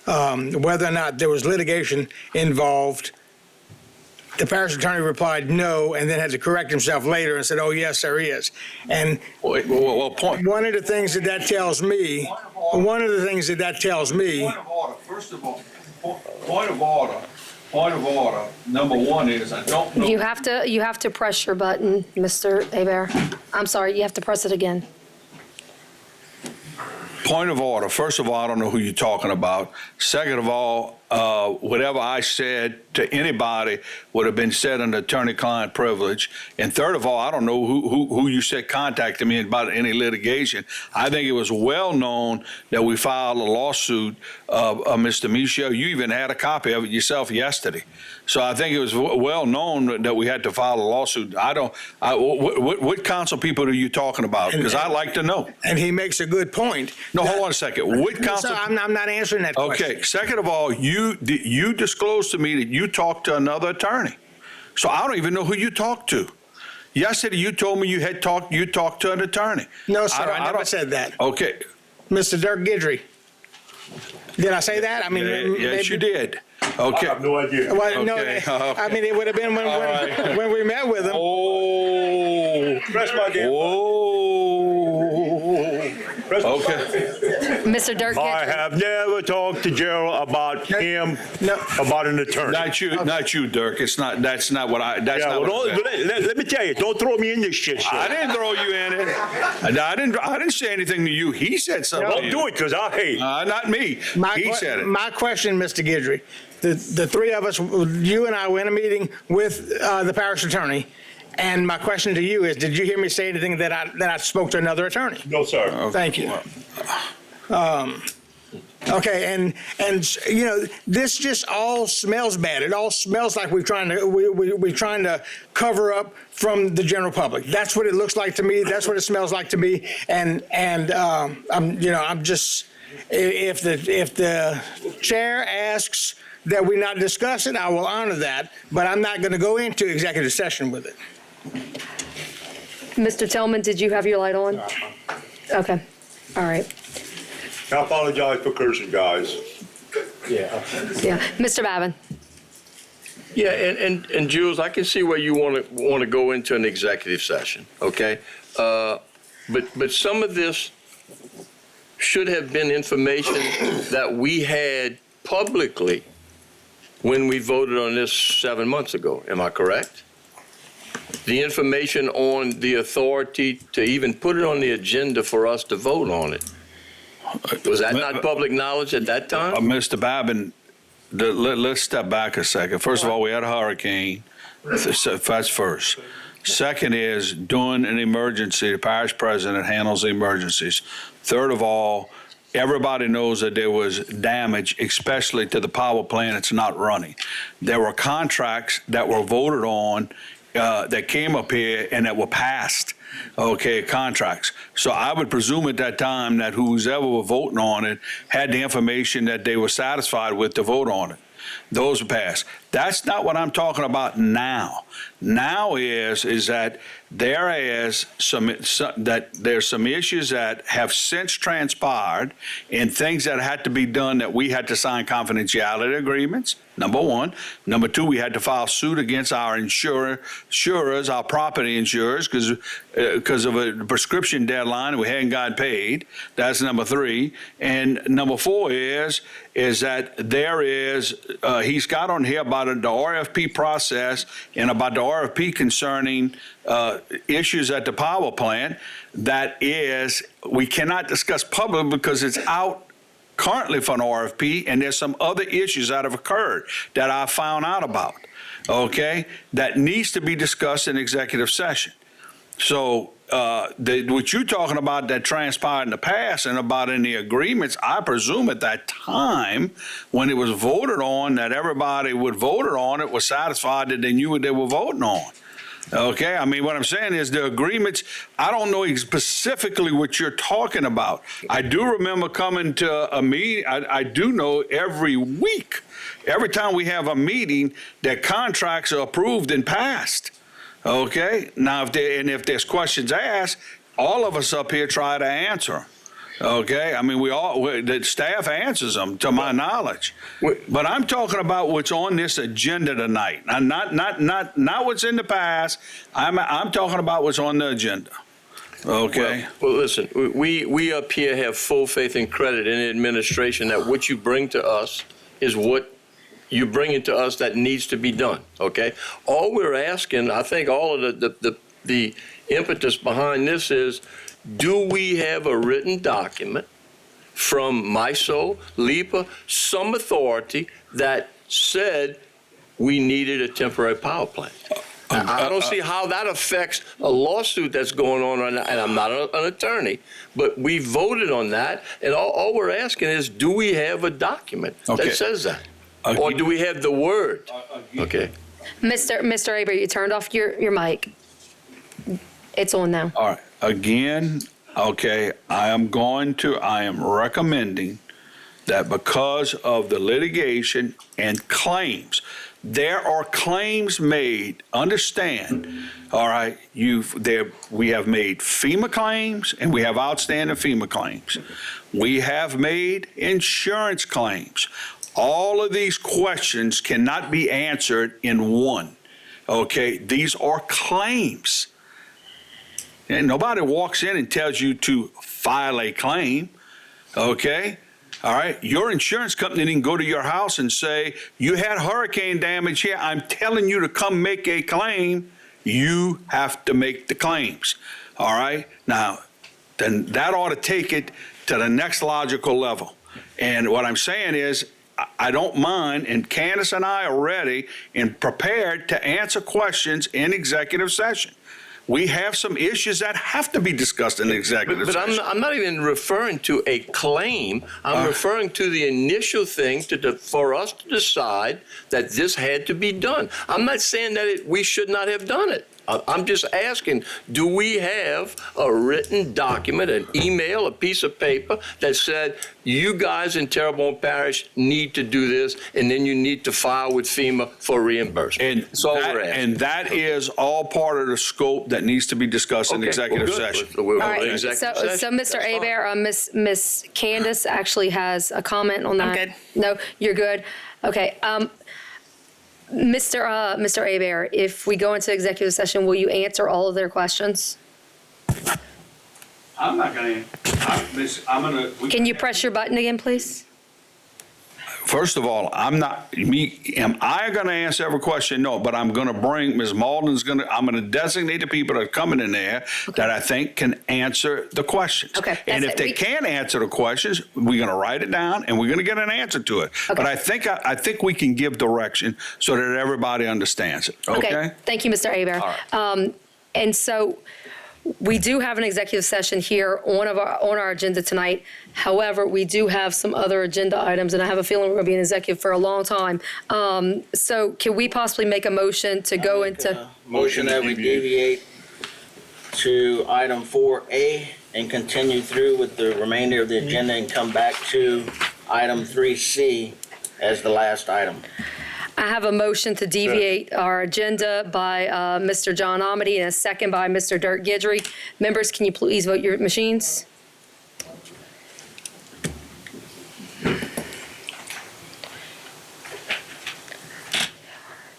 Speaker 2: whether or not there was litigation involved the parish attorney replied no, and then had to correct himself later and said, "Oh yes, there is." And one of the things that tells me,
Speaker 5: Point of order. First of all, point of order. Point of order. Number one is I don't know.
Speaker 1: You have to press your button, Mr. Hebert. I'm sorry, you have to press it again.
Speaker 5: Point of order. First of all, I don't know who you're talking about. Second of all, whatever I said to anybody would have been said under attorney-client privilege. And third of all, I don't know who you said contacted me about any litigation. I think it was well known that we filed a lawsuit of Mr. Michaud. You even had a copy of it yourself yesterday. So I think it was well known that we had to file a lawsuit. What council people are you talking about? Because I'd like to know.
Speaker 2: And he makes a good point.
Speaker 5: No, hold on a second. What council?
Speaker 2: I'm not answering that question.
Speaker 5: Okay. Second of all, you disclosed to me that you talked to another attorney. So I don't even know who you talked to. Yesterday, you told me you talked to an attorney.
Speaker 2: No, sir, I never said that.
Speaker 5: Okay.
Speaker 2: Mr. Dirk Guidry. Did I say that? I mean,
Speaker 5: yes, you did. Okay.
Speaker 4: I have no idea.
Speaker 2: Well, no,
Speaker 5: Okay.
Speaker 2: I mean, it would have been when we met with him.
Speaker 5: Oh.
Speaker 4: Press my damn
Speaker 5: Okay.
Speaker 1: Mr. Dirk
Speaker 4: I
Speaker 1: Guidry.
Speaker 4: have never talked to Gerald about him, about an attorney.
Speaker 5: Not you, Dirk. It's not. That's not what I. That's
Speaker 4: Yeah,
Speaker 5: not.
Speaker 4: well,
Speaker 5: what I said.
Speaker 4: let me tell you, don't throw me in this shit.
Speaker 5: I didn't throw you in it. I didn't say anything to you. He said something.
Speaker 4: Don't do it, because I hate.
Speaker 5: Not me. He said it.
Speaker 2: My question, Mr. Guidry, the three of us, you and I were in a meeting with the parish attorney, and my question to you is, did you hear me say anything that I spoke to another attorney?
Speaker 4: No, sir.
Speaker 2: Thank you. Okay, and you know, this just all smells bad. It all smells like we're trying to cover up from the general public. That's what it looks like to me. That's what it smells like to me. And I'm just, if the chair asks that we not discuss it, I will honor that, but I'm not going to go into executive session with it.
Speaker 1: Mr. Tillman, did you have your light on? Okay. All right.
Speaker 4: I apologize for cursing, guys.
Speaker 1: Yeah. Mr. Babin.
Speaker 8: Yeah, and Jules, I can see where you want to go into an executive session, okay? But some of this should have been information that we had publicly when we voted on this 7 months ago. Am I correct? The information on the authority to even put it on the agenda for us to vote on it. Was that not public knowledge at that time?
Speaker 5: Mr. Babin, let's step back a second. First of all, we had a hurricane. That's first. Second is, during an emergency, the parish president handles the emergencies. Third of all, everybody knows that there was damage, especially to the power plant. It's not running. There were contracts that were voted on that came up here and that were passed. Okay, contracts. So I would presume at that time that who's ever were voting on it had the information that they were satisfied with to vote on it. Those were passed. That's not what I'm talking about now. Now is that there's some issues that have since transpired and things that had to be done that we had to sign confidentiality agreements. Number one. Number two, we had to file suit against our insurers, our property insurers, because of a prescription deadline and we hadn't got paid. That's number three. And number four is that there is, he's got on here about the RFP process and about the RFP concerning issues at the power plant. That is, we cannot discuss publicly because it's out currently for an RFP, and there's some other issues that have occurred that I found out about, okay, that needs to be discussed in executive session. So what you're talking about that transpired in the past and about any agreements, I presume at that time when it was voted on that everybody would vote on it was satisfied that they knew what they were voting on. Okay, I mean, what I'm saying is the agreements, I don't know specifically what you're talking about. I do remember coming to a meeting, I do know every week, every time we have a meeting, that contracts are approved and passed. Okay, now if there's questions asked, all of us up here try to answer them. Okay, I mean, the staff answers them, to my knowledge. But I'm talking about what's on this agenda tonight. Not what's in the past. I'm talking about what's on the agenda. Okay.
Speaker 8: Well, listen, we up here have full faith and credit in the administration that what you bring to us is what you bring it to us that needs to be done. Okay. All we're asking, I think, all of the impetus behind this is, do we have a written document from MISO, LIPA, some authority that said we needed a temporary power plant? I don't see how that affects a lawsuit that's going on right now, and I'm not an attorney, but we voted on that, and all we're asking is, do we have a document that says that? Or do we have the word? Okay.
Speaker 1: Mr. Aber, you turned off your mic. It's on now.
Speaker 5: All right. Again, okay, I am recommending that because of the litigation and claims, there are claims made, understand, all right, we have made FEMA claims and we have outstanding FEMA claims. We have made insurance claims. All of these questions cannot be answered in one, okay? These are claims. And nobody walks in and tells you to file a claim, okay? All right, your insurance company didn't go to your house and say, you had hurricane damage here, I'm telling you to come make a claim. You have to make the claims, all right? Now, then that ought to take it to the next logical level. And what I'm saying is, I don't mind, and Candace and I are ready and prepared to answer questions in executive session. We have some issues that have to be discussed in the executive session.
Speaker 8: But I'm not even referring to a claim. I'm referring to the initial thing for us to decide that this had to be done. I'm not saying that we should not have done it. I'm just asking, do we have a written document, an email, a piece of paper that said, you guys in Terrebonne Parish need to do this, and then you need to file with FEMA for reimbursement? That's all we're asking.
Speaker 5: And that is all part of the scope that needs to be discussed in executive session.
Speaker 1: All right, so Mr. Aber, Miss Candace actually has a comment on that.
Speaker 19: I'm good.
Speaker 1: No, you're good. Okay. Mr. Aber, if we go into executive session, will you answer all of their questions?
Speaker 5: I'm not going to.
Speaker 1: Can you press your button again, please?
Speaker 5: First of all, am I going to answer every question? No, but I'm going to bring, Ms. Malden's I'm going to designate the people that are coming in there that I think can answer the questions.
Speaker 1: Okay.
Speaker 5: And if they can't answer the questions, we're going to write it down and we're going to get an answer to it. Okay. But I think we can give direction so that everybody understands it. Okay?
Speaker 1: Thank you, Mr. Aber.
Speaker 5: All right.
Speaker 1: And so we do have an executive session here on our agenda tonight. However, we do have some other agenda items, and I have a feeling we're going to be in executive for a long time. So can we possibly make a motion to go into?
Speaker 16: Motion that we deviate to item 4A and continue through with the remainder of the agenda and come back to item 3C as the last item.
Speaker 1: I have a motion to deviate our agenda by Mr. John Amity and a second by Mr. Dirk Guidry. Members, can you please vote your machines?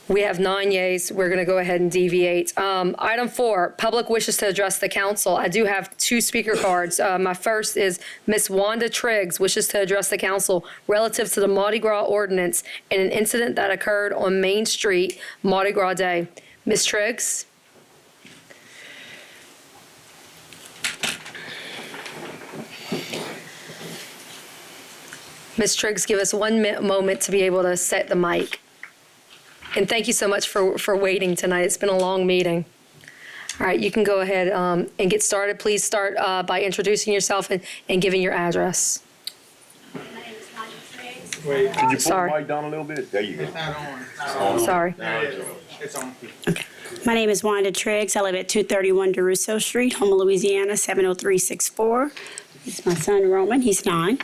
Speaker 1: We have 9 yeas. We're going to go ahead and deviate. Item 4, public wishes to address the council. I do have 2 speaker cards. My first is Ms. Wanda Triggs wishes to address the council relative to the Mardi Gras ordinance and an incident that occurred on Main Street Mardi Gras Day. Ms. Triggs? Ms. Triggs, give us 1 moment to be able to set the mic. And thank you so much for waiting tonight. It's been a long meeting. All right, you can go ahead and get started. Please start by introducing yourself and giving your address.
Speaker 4: Wait, could you pull the mic down a little bit? There you go.
Speaker 1: Sorry.
Speaker 4: It's on.
Speaker 7: Okay. My name is Wanda Triggs. I live at 231 DeRusso Street, Houma, Louisiana, 70364. This is my son, Roman. He's 9.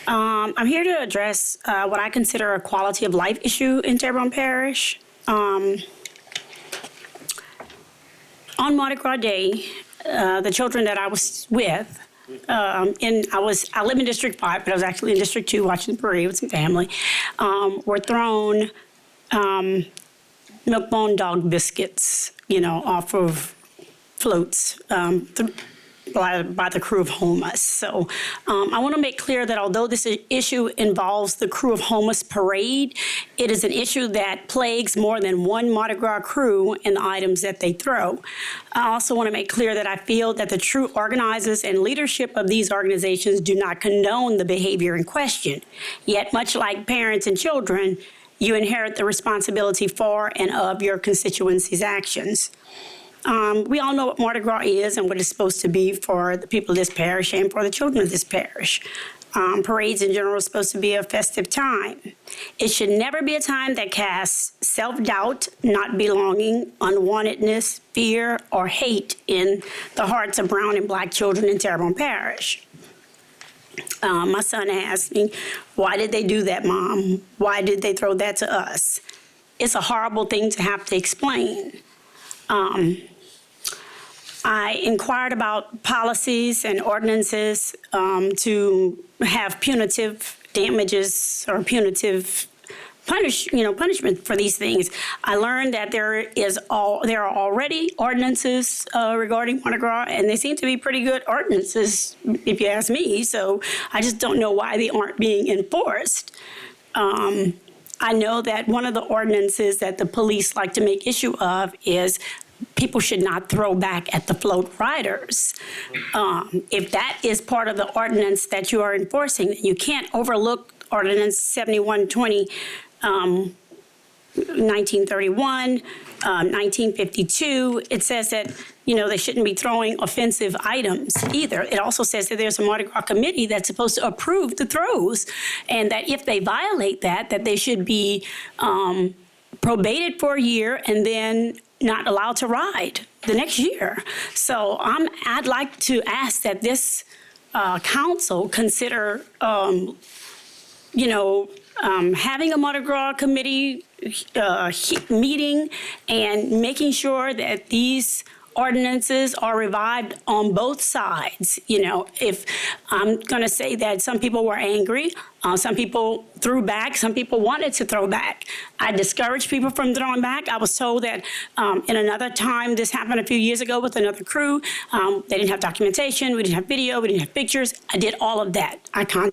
Speaker 7: I'm here to address what I consider a quality of life issue in Terrebonne Parish. On Mardi Gras Day, the children that I was with I live in District 5, but I was actually in District 2 watching the parade with some family, were thrown milk-bone dog biscuits, off of floats by the crew of Houma. So I want to make clear that although this issue involves the crew of Houma's parade, it is an issue that plagues more than one Mardi Gras crew and the items that they throw. I also want to make clear that I feel that the true organizers and leadership of these organizations do not condone the behavior in question. Yet, much like parents and children, you inherit the responsibility for and of your constituency's actions. We all know what Mardi Gras is and what it's supposed to be for the people of this parish and for the children of this parish. Parades in general are supposed to be a festive time. It should never be a time that casts self-doubt, not belonging, unwantedness, fear, or hate in the hearts of brown and black children in Terrebonne Parish. My son asked me, why did they do that, Mom? Why did they throw that to us? It's a horrible thing to have to explain. I inquired about policies and ordinances to have punitive damages or punitive punishment for these things. I learned that there are already ordinances regarding Mardi Gras, and they seem to be pretty good ordinances, if you ask me. So I just don't know why they aren't being enforced. I know that one of the ordinances that the police like to make issue of is people should not throw back at the float riders. If that is part of the ordinance that you are enforcing, you can't overlook Ordinance 7120, 1931, 1952. It says that, they shouldn't be throwing offensive items either. It also says that there's a Mardi Gras committee that's supposed to approve the throws, and that if they violate that they should be probated for a year and then not allowed to ride the next year. So I'd like to ask that this council consider, having a Mardi Gras committee meeting and making sure that these ordinances are revived on both sides. If I'm going to say that some people were angry, some people threw back, some people wanted to throw back. I discouraged people from throwing back. I was told that in another time, this happened a few years ago with another crew. They didn't have documentation, we didn't have video, we didn't have pictures. I did all of that. I can't.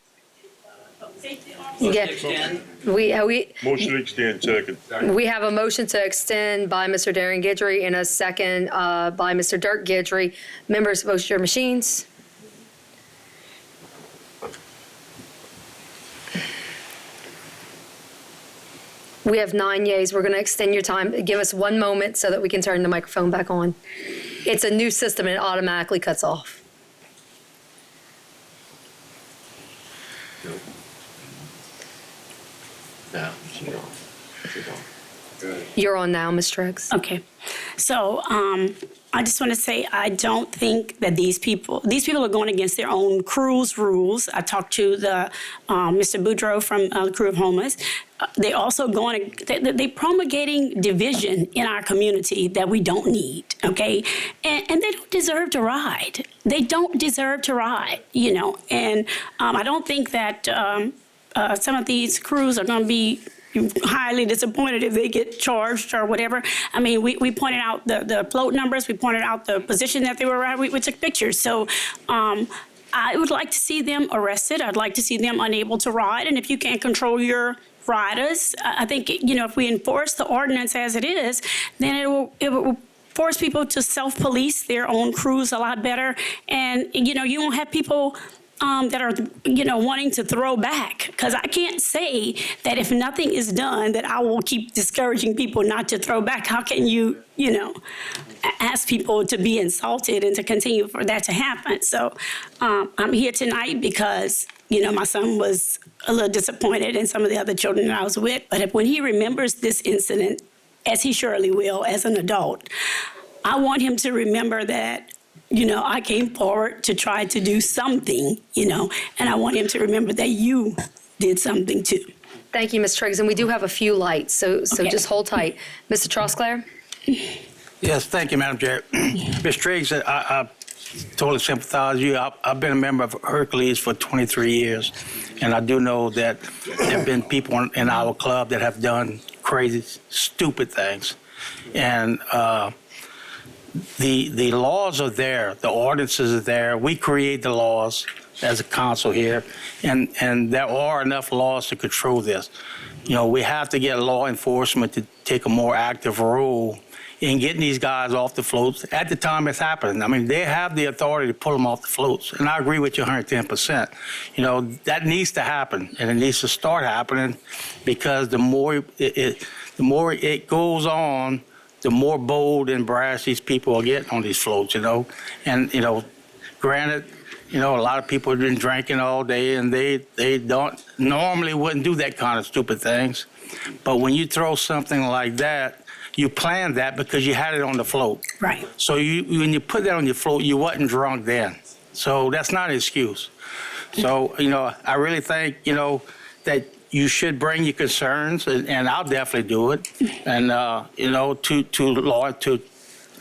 Speaker 4: Motion to extend, second.
Speaker 1: We have a motion to extend by Mr. Darren Guidry and a second by Mr. Dirk Guidry. Members, vote your machines. We have 9 yeas. We're going to extend your time. Give us 1 moment so that we can turn the microphone back on. It's a new system and it automatically cuts off.
Speaker 8: No,
Speaker 1: You're on now, Ms. Triggs.
Speaker 7: Okay. So I just want to say I don't think that these people are going against their own crew's rules. I talked to the Mr. Boudreau from the crew of Houmas. They also they promulgating division in our community that we don't need, okay? And they don't deserve to ride. They don't deserve to ride, And I don't think that some of these crews are going to be highly disappointed if they get charged or whatever. I mean, we pointed out the float numbers. We pointed out the position that they were at. We took pictures. So I would like to see them arrested. I'd like to see them unable to ride. And if you can't control your riders, I think, if we enforce the ordinance as it is, then it will force people to self-police their own crews a lot better. And, you won't have people that are, wanting to throw back. Because I can't say that if nothing is done, that I will keep discouraging people not to throw back. How can you, ask people to be insulted and to continue for that to happen? So I'm here tonight because, my son was a little disappointed in some of the other children that I was with. But when he remembers this incident, as he surely will as an adult, I want him to remember that I came forward to try to do something, and I want him to remember that you did something too.
Speaker 1: Thank you, Ms. Triggs. And we do have a few lights, so
Speaker 7: Okay.
Speaker 1: just hold tight. Mr. Trosclair?
Speaker 15: Yes, thank you, Madam Chair. Ms. Triggs, totally sympathize with you. I've been a member of Hercules for 23 years, and I do know that there have been people in our club that have done crazy, stupid things. And the laws are there, the ordinances are there. We create the laws as a council here, and there are enough laws to control this. You know, we have to get law enforcement to take a more active role in getting these guys off the floats at the time it's happening. I mean, they have the authority to pull them off the floats, and I agree with you 110%. You know, that needs to happen, and it needs to start happening, because the more it goes on, the more bold and brash these people are getting on these floats, you know. And, you know, granted, you know, a lot of people have been drinking all day, and they don't normally wouldn't do that kind of stupid things. But when you throw something like that, you planned that because you had it on the float.
Speaker 7: Right.
Speaker 15: So when you put that on your float, you wasn't drunk then. So that's not an excuse. So, you know, I really think, you know, that you should bring your concerns, and I'll definitely do it. And, you know, to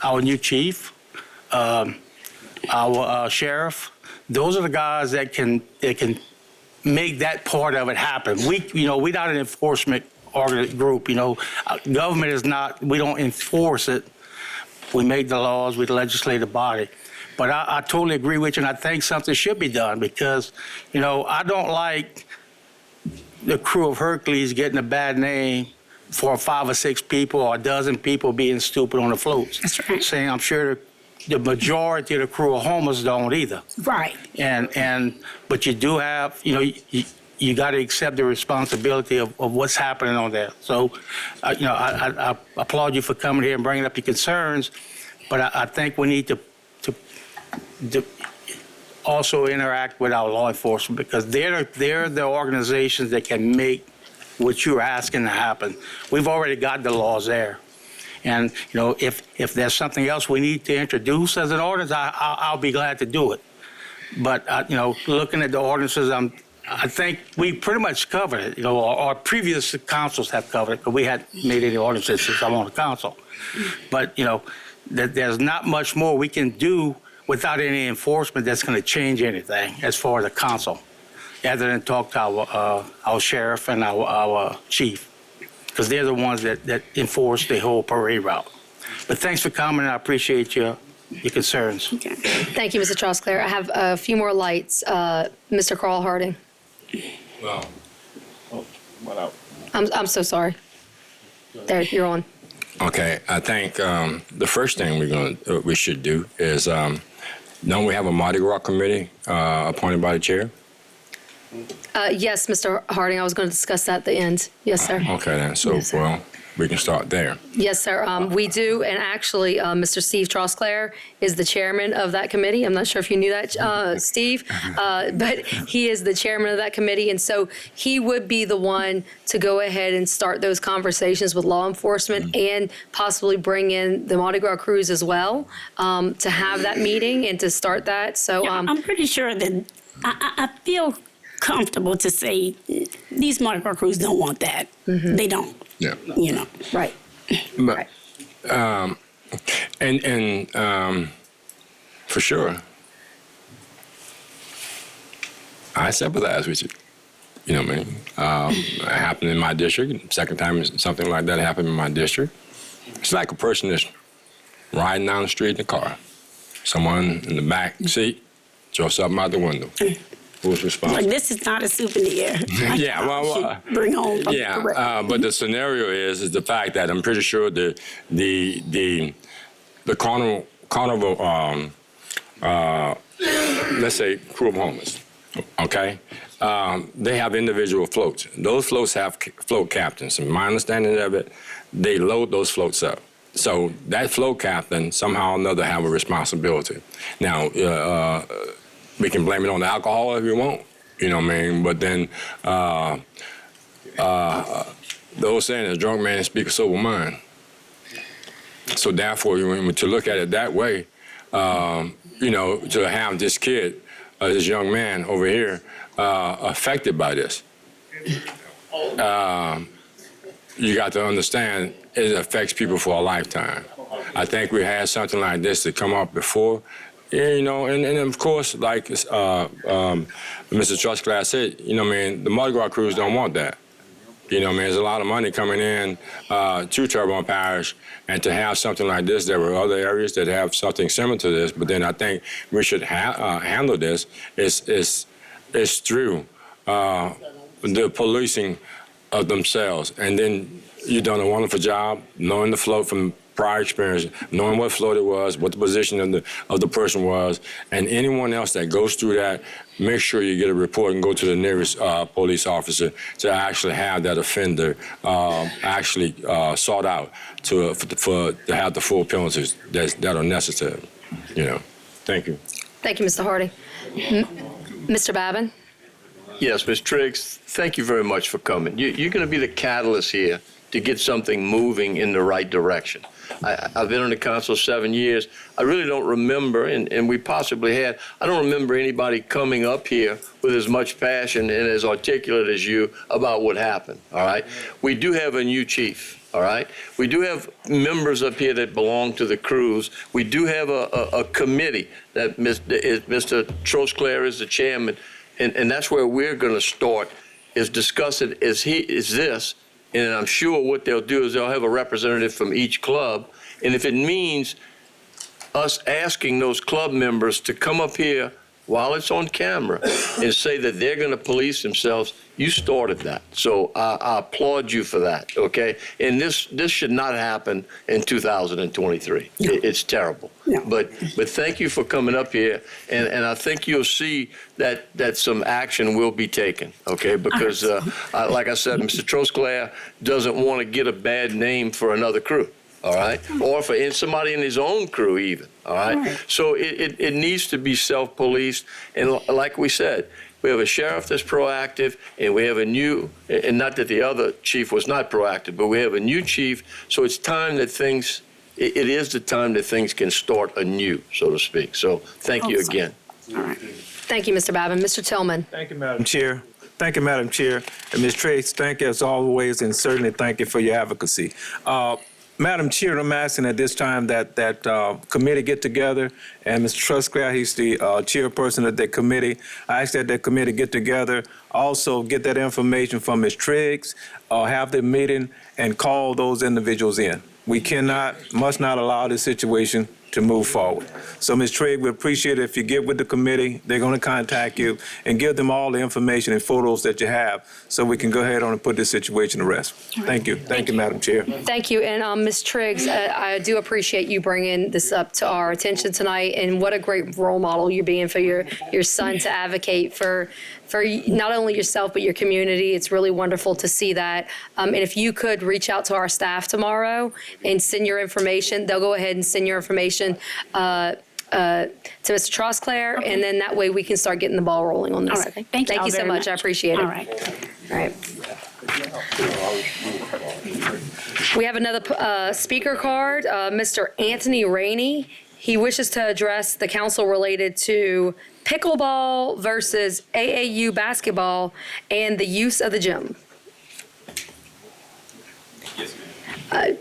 Speaker 15: our new chief, our sheriff, those are the guys that can make that part of it happen. We're not an enforcement group, you know. Government is not, we don't enforce it. We make the laws, we're the legislative body. But I totally agree with you, and I think something should be done, because, you know, I don't like the crew of Hercules getting a bad name for 5 or 6 people or a dozen people being stupid on the floats.
Speaker 7: That's right.
Speaker 15: Saying I'm sure the majority of the crew of Houmas don't either.
Speaker 7: Right.
Speaker 15: But you do have, you know, you got to accept the responsibility of what's happening on there. So, you know, I applaud you for coming here and bringing up your concerns, but I think we need to also interact with our law enforcement, because they're the organizations that can make what you're asking to happen. We've already got the laws there. And, you know, if there's something else we need to introduce as an ordinance, I'll be glad to do it. But, you know, looking at the ordinances, I think we pretty much covered it. You know, our previous councils have covered it, because we hadn't made any ordinances since I'm on the council. But, you know, there's not much more we can do without any enforcement that's going to change anything as far as the council, other than talk to our sheriff and our chief, because they're the ones that enforce the whole parade route. But thanks for coming, and I appreciate your concerns.
Speaker 7: Okay.
Speaker 1: Thank you, Mr. Trosclair. I have a few more lights. Mr. Carl Harding.
Speaker 6: Well,
Speaker 1: I'm so sorry. There, you're on.
Speaker 6: okay, I think the first thing we should do is, don't we have a Mardi Gras committee appointed by the chair?
Speaker 1: Yes, Mr. Harding, I was going to discuss that at the end. Yes, sir.
Speaker 6: Okay, then. So,
Speaker 1: Yes, sir.
Speaker 6: well, we can start there.
Speaker 1: Yes, sir. We do, and actually, Mr. Steve Trosclair is the chairman of that committee. I'm not sure if you knew that, Steve, but he is the chairman of that committee, and so he would be the one to go ahead and start those conversations with law enforcement and possibly bring in the Mardi Gras crews as well, to have that meeting and to start that. So
Speaker 7: I'm pretty sure that I feel comfortable to say these Mardi Gras crews don't want that. They don't.
Speaker 6: Yeah.
Speaker 7: You know.
Speaker 1: Right.
Speaker 6: But, for sure, I sympathize with you. You know what I mean? It happened in my district. Second time something like that happened in my district. It's like a person that's riding down the street in the car. Someone in the back seat throws something out the window. Who's responsible?
Speaker 7: Like, this is not a souvenir.
Speaker 6: Yeah, well,
Speaker 7: bring home.
Speaker 6: but the scenario is the fact that I'm pretty sure the carnival, let's say crew of homeless, okay, they have individual floats. Those floats have float captains. And my understanding of it, they load those floats up. So that float captain somehow or another have a responsibility. Now, we can blame it on the alcohol if you want, you know what I mean? But then the old saying is, drunk man speak a sober mind. So therefore, to look at it that way, you know, to have this kid, this young man over here, affected by this, you got to understand it affects people for a lifetime. I think we had something like this to come up before. Yeah, you know, and of course, like Mr. Trustclass said, you know, man, the Mardi Gras crews don't want that. You know, man, there's a lot of money coming in to Terrebonne Parish, and to have something like this, there were other areas that have something similar to this, but then I think we should handle this is through the policing of themselves. And then you've done a wonderful job knowing the float from prior experience, knowing what float it was, what the position of the person was, and anyone else that goes through that, make sure you get a report and go to the nearest police officer to actually have that offender actually sought out to have the full penalties that are necessary. You know, thank you.
Speaker 1: Thank you, Mr. Hardy. Mr. Babin?
Speaker 8: Yes, Ms. Triggs, thank you very much for coming. You're going to be the catalyst here to get something moving in the right direction. I've been on the council 7 years. I really don't remember, and we possibly had, I don't remember anybody coming up here with as much passion and as articulate as you about what happened, all right? We do have a new chief, all right? We do have members up here that belong to the crews. We do have a committee that Mr. Trostclair is the chairman, and that's where we're going to start, is discussing is this. And I'm sure what they'll do is they'll have a representative from each club. And if it means us asking those club members to come up here while it's on camera and say that they're going to police themselves, you started that. So I applaud you for that, okay? And this should not happen in 2023. No. It's terrible. No. But thank you for coming up here, and I think you'll see that some action will be taken, okay? Because, like I said, Mr. Trostclair doesn't want to get a bad name for another crew. All right, or for somebody in his own crew even, all right? So it needs to be self-policed, and like we said, we have a sheriff that's proactive, and we have a new, and not that the other chief was not proactive, but we have a new chief, so it's time that things, it is the time that things can start anew, so to speak. So thank you again.
Speaker 1: All right. Thank you, Mr. Babin. Mr. Tillman.
Speaker 17: Thank you, Madam Chair. Thank you, Madam Chair. And Ms. Triggs, thank you as always, and certainly thank you for your advocacy. Madam Chair, I'm asking at this time that committee get together, and Mr. Trustclair, he's the chairperson of that committee. I ask that committee get together, also get that information from Ms. Triggs, have the meeting, and call those individuals in. We must not allow this situation to move forward. So, Ms. Triggs, we appreciate it if you get with the committee. They're going to contact you and give them all the information and photos that you have so we can go ahead on and put this situation to rest. Thank you. Thank you, Madam Chair.
Speaker 1: Thank you. And Ms. Triggs, I do appreciate you bringing this up to our attention tonight, and what a great role model you're being for your son to advocate for not only yourself but your community. It's really wonderful to see that. And if you could reach out to our staff tomorrow and send your information, they'll go ahead and send your information to Mr. Trostclair, and then that way we can start getting the ball rolling on this.
Speaker 7: All right. Thank you
Speaker 1: so much. I appreciate it.
Speaker 7: All right.
Speaker 1: All right. We have another speaker card, Mr. Anthony Rainey. He wishes to address the council related to pickleball versus AAU basketball and the use of the gym.
Speaker 21: Yes, ma'am.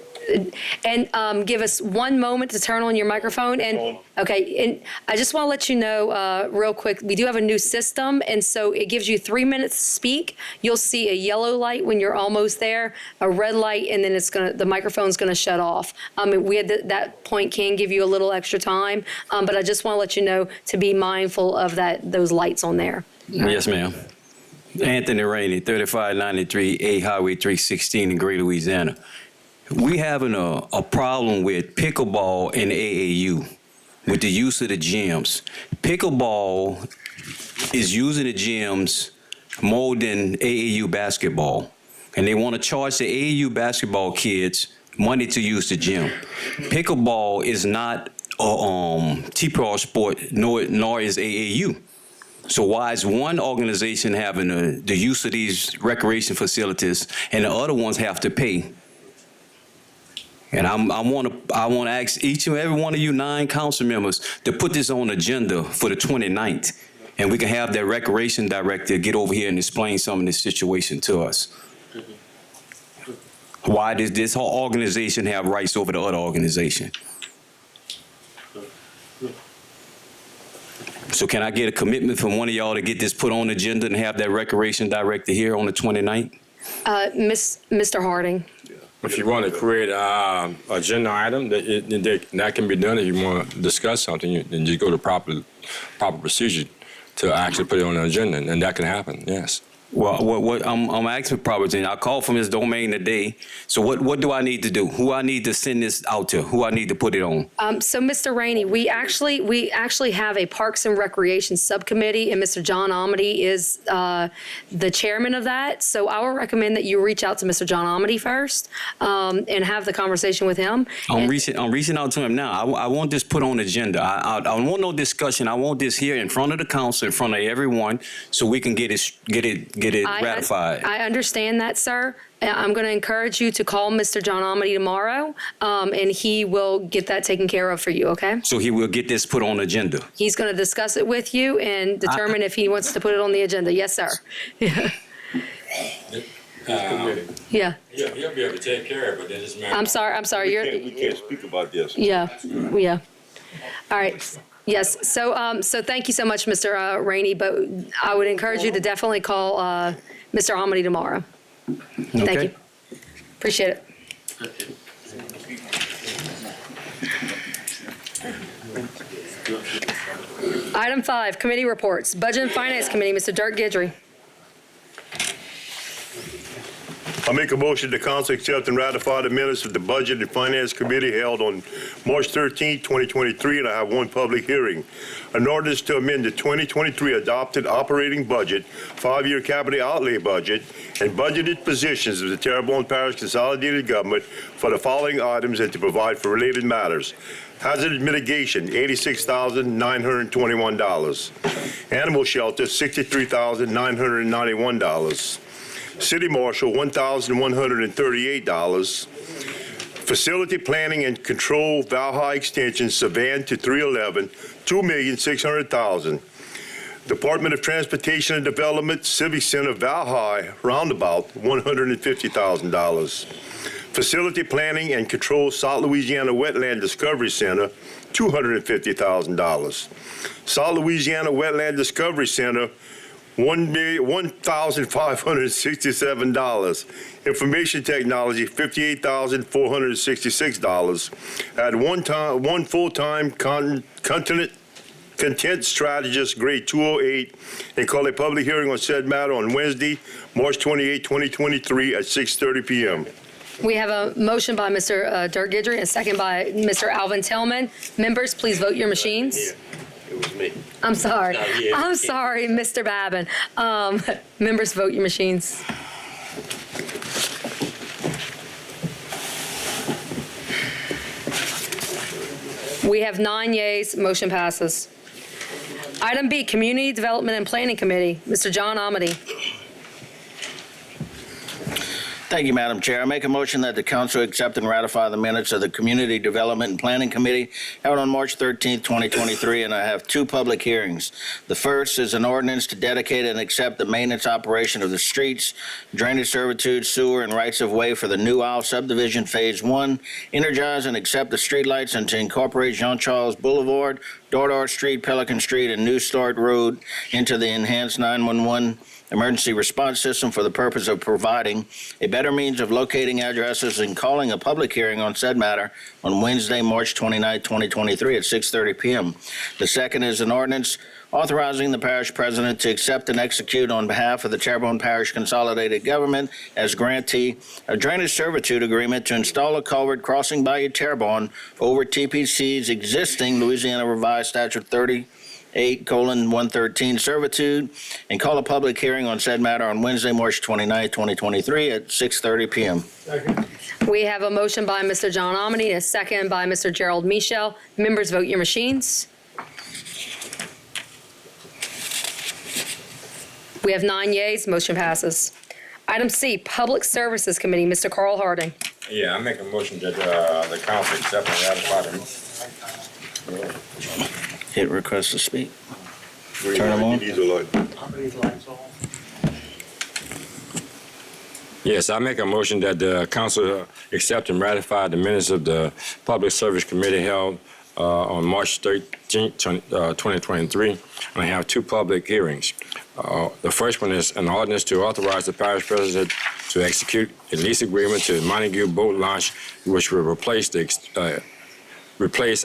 Speaker 1: And give us 1 moment to turn on your microphone. And okay, and I just want to let you know real quick, we do have a new system, and so it gives you 3 minutes to speak. You'll see a yellow light when you're almost there, a red light, and then the microphone's gonna shut off. We had that point can give you a little extra time, but I just want to let you know to be mindful of those lights on there.
Speaker 9: Yes, ma'am. Anthony Rainey, 3593 A Highway 316 in Greater Louisiana. We having a problem with pickleball and AAU with the use of the gyms. Pickleball is using the gyms more than AAU basketball, and they want to charge the AAU basketball kids money to use the gym. Pickleball is not a TPR sport, nor is AAU. So why is one organization having the use of these recreation facilities and the other ones have to pay? And I want to ask each and every one of you 9 council members to put this on agenda for the 29th, and we can have that recreation director get over here and explain some of this situation to us. Why does this whole organization have rights over the other organization? So can I get a commitment from one of y'all to get this put on the agenda and have that recreation director here on the 29th?
Speaker 1: Mr. Harding.
Speaker 6: If you want to create an agenda item, that can be done. If you want to discuss something, then just go to proper procedure to actually put it on the agenda, and that can happen, yes.
Speaker 9: Well, what I'm asking probably, I called from his domain today. So what do I need to do? Who I need to send this out to? Who I need to put it on?
Speaker 1: So, Mr. Rainey, we actually have a Parks and Recreation Subcommittee, and Mr. John Amity is the chairman of that. So I would recommend that you reach out to Mr. John Amity first and have the conversation with him.
Speaker 9: I'm reaching out to him now. I want this put on the agenda. I want no discussion. I want this here in front of the council, in front of everyone, so we can get it ratified.
Speaker 1: I understand that, sir. I'm going to encourage you to call Mr. John Amity tomorrow, and he will get that taken care of for you, okay?
Speaker 9: So he will get this put on the agenda.
Speaker 1: He's going to discuss it with you and determine if he wants to put it on the agenda. Yes, sir. Yeah.
Speaker 6: Yeah, he'll be able to take care of it, but then it's
Speaker 1: I'm sorry.
Speaker 4: We can't speak about this.
Speaker 1: Yeah. All right. Yes. So thank you so much, Mr. Rainey, but I would encourage you to definitely call Mr. Amity tomorrow. Thank you. Appreciate it. Item 5, committee reports. Budget and Finance Committee, Mr. Dirk Guidry.
Speaker 4: I make a motion the council accept and ratify the minutes of the Budget and Finance Committee held on March 13, 2023, and I have one public hearing. An ordinance to amend the 2023 adopted operating budget, 5-year capital outlay budget, and budgeted positions of the Terrebonne Parish Consolidated Government for the following items and to provide for related matters. Hazard mitigation, $86,921. Animal shelter, $63,991. City Marshal, $1,138. Facility Planning and Control, Valhalla Extension, Savannah to 311, $2,600,000. Department of Transportation and Development, Civic Center, Valhalla, Roundabout, $150,000. Facility Planning and Control, South Louisiana Wetland Discovery Center, $250,000. South Louisiana Wetland Discovery Center, $1,567. Information Technology, $58,466. At one full-time content strategist, grade 208, and call a public hearing on said matter on Wednesday, March 28, 2023 at 6:30 p.m.
Speaker 1: We have a motion by Mr. Dirk Guidry and a second by Mr. Alvin Tillman. Members, please vote your machines.
Speaker 4: Yeah, it was me.
Speaker 1: I'm sorry, Mr. Babin. Members, vote your machines. We have 9 yeas, motion passes. Item B, Community Development and Planning Committee, Mr. John Amity.
Speaker 16: Thank you, Madam Chair. I make a motion that the council accept and ratify the minutes of the Community Development and Planning Committee held on March 13, 2023, and I have 2 public hearings. The first is an ordinance to dedicate and accept the maintenance operation of the streets, drainage servitude, sewer, and rights-of-way for the New Isle Subdivision Phase 1, energize and accept the streetlights, and to incorporate Jean-Charles Boulevard, Dordar Street, Pelican Street, and New Start Road into the enhanced 911 emergency response system for the purpose of providing a better means of locating addresses and calling a public hearing on said matter on Wednesday, March 29, 2023 at 6:30 p.m. The second is an ordinance authorizing the parish president to accept and execute on behalf of the Terrebonne Parish Consolidated Government as grantee a drainage servitude agreement to install a culvert crossing Bayou Terrebonne over TPC's existing Louisiana Revised Statute 38:113 servitude and call a public hearing on said matter on Wednesday, March 29, 2023 at 6:30 p.m.
Speaker 1: We have a motion by Mr. John Amity and a second by Mr. Gerald Michel. Members, vote your machines. We have 9 yeas, motion passes. Item C, Public Services Committee, Mr. Carl Harding.
Speaker 6: Yeah, I make a motion that the council accept and ratify them.
Speaker 16: Hit request to speak. Turn them on.
Speaker 6: Yes, I make a motion that the council accept and ratify the minutes of the Public Service Committee held on March 13th, 2023, and I have two public hearings. The first one is an ordinance to authorize the parish president to execute a lease agreement to Montague Boat Launch, which will replace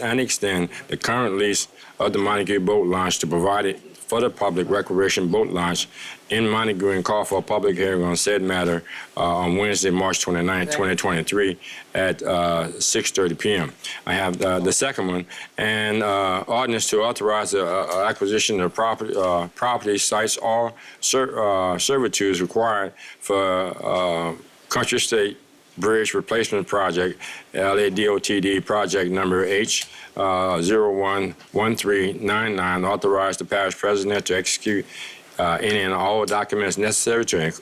Speaker 6: and extend the current lease of the Montague Boat Launch to provide it for the public recreation boat launch in Montague, and call for a public hearing on said matter on Wednesday, March 29, 2023 at 6:30 p.m. I have the second one, and ordinance to authorize the acquisition of property sites or servitudes required for Country State Bridge Replacement Project, LADOTD project number H 011399, authorize the parish president to execute any and all documents necessary to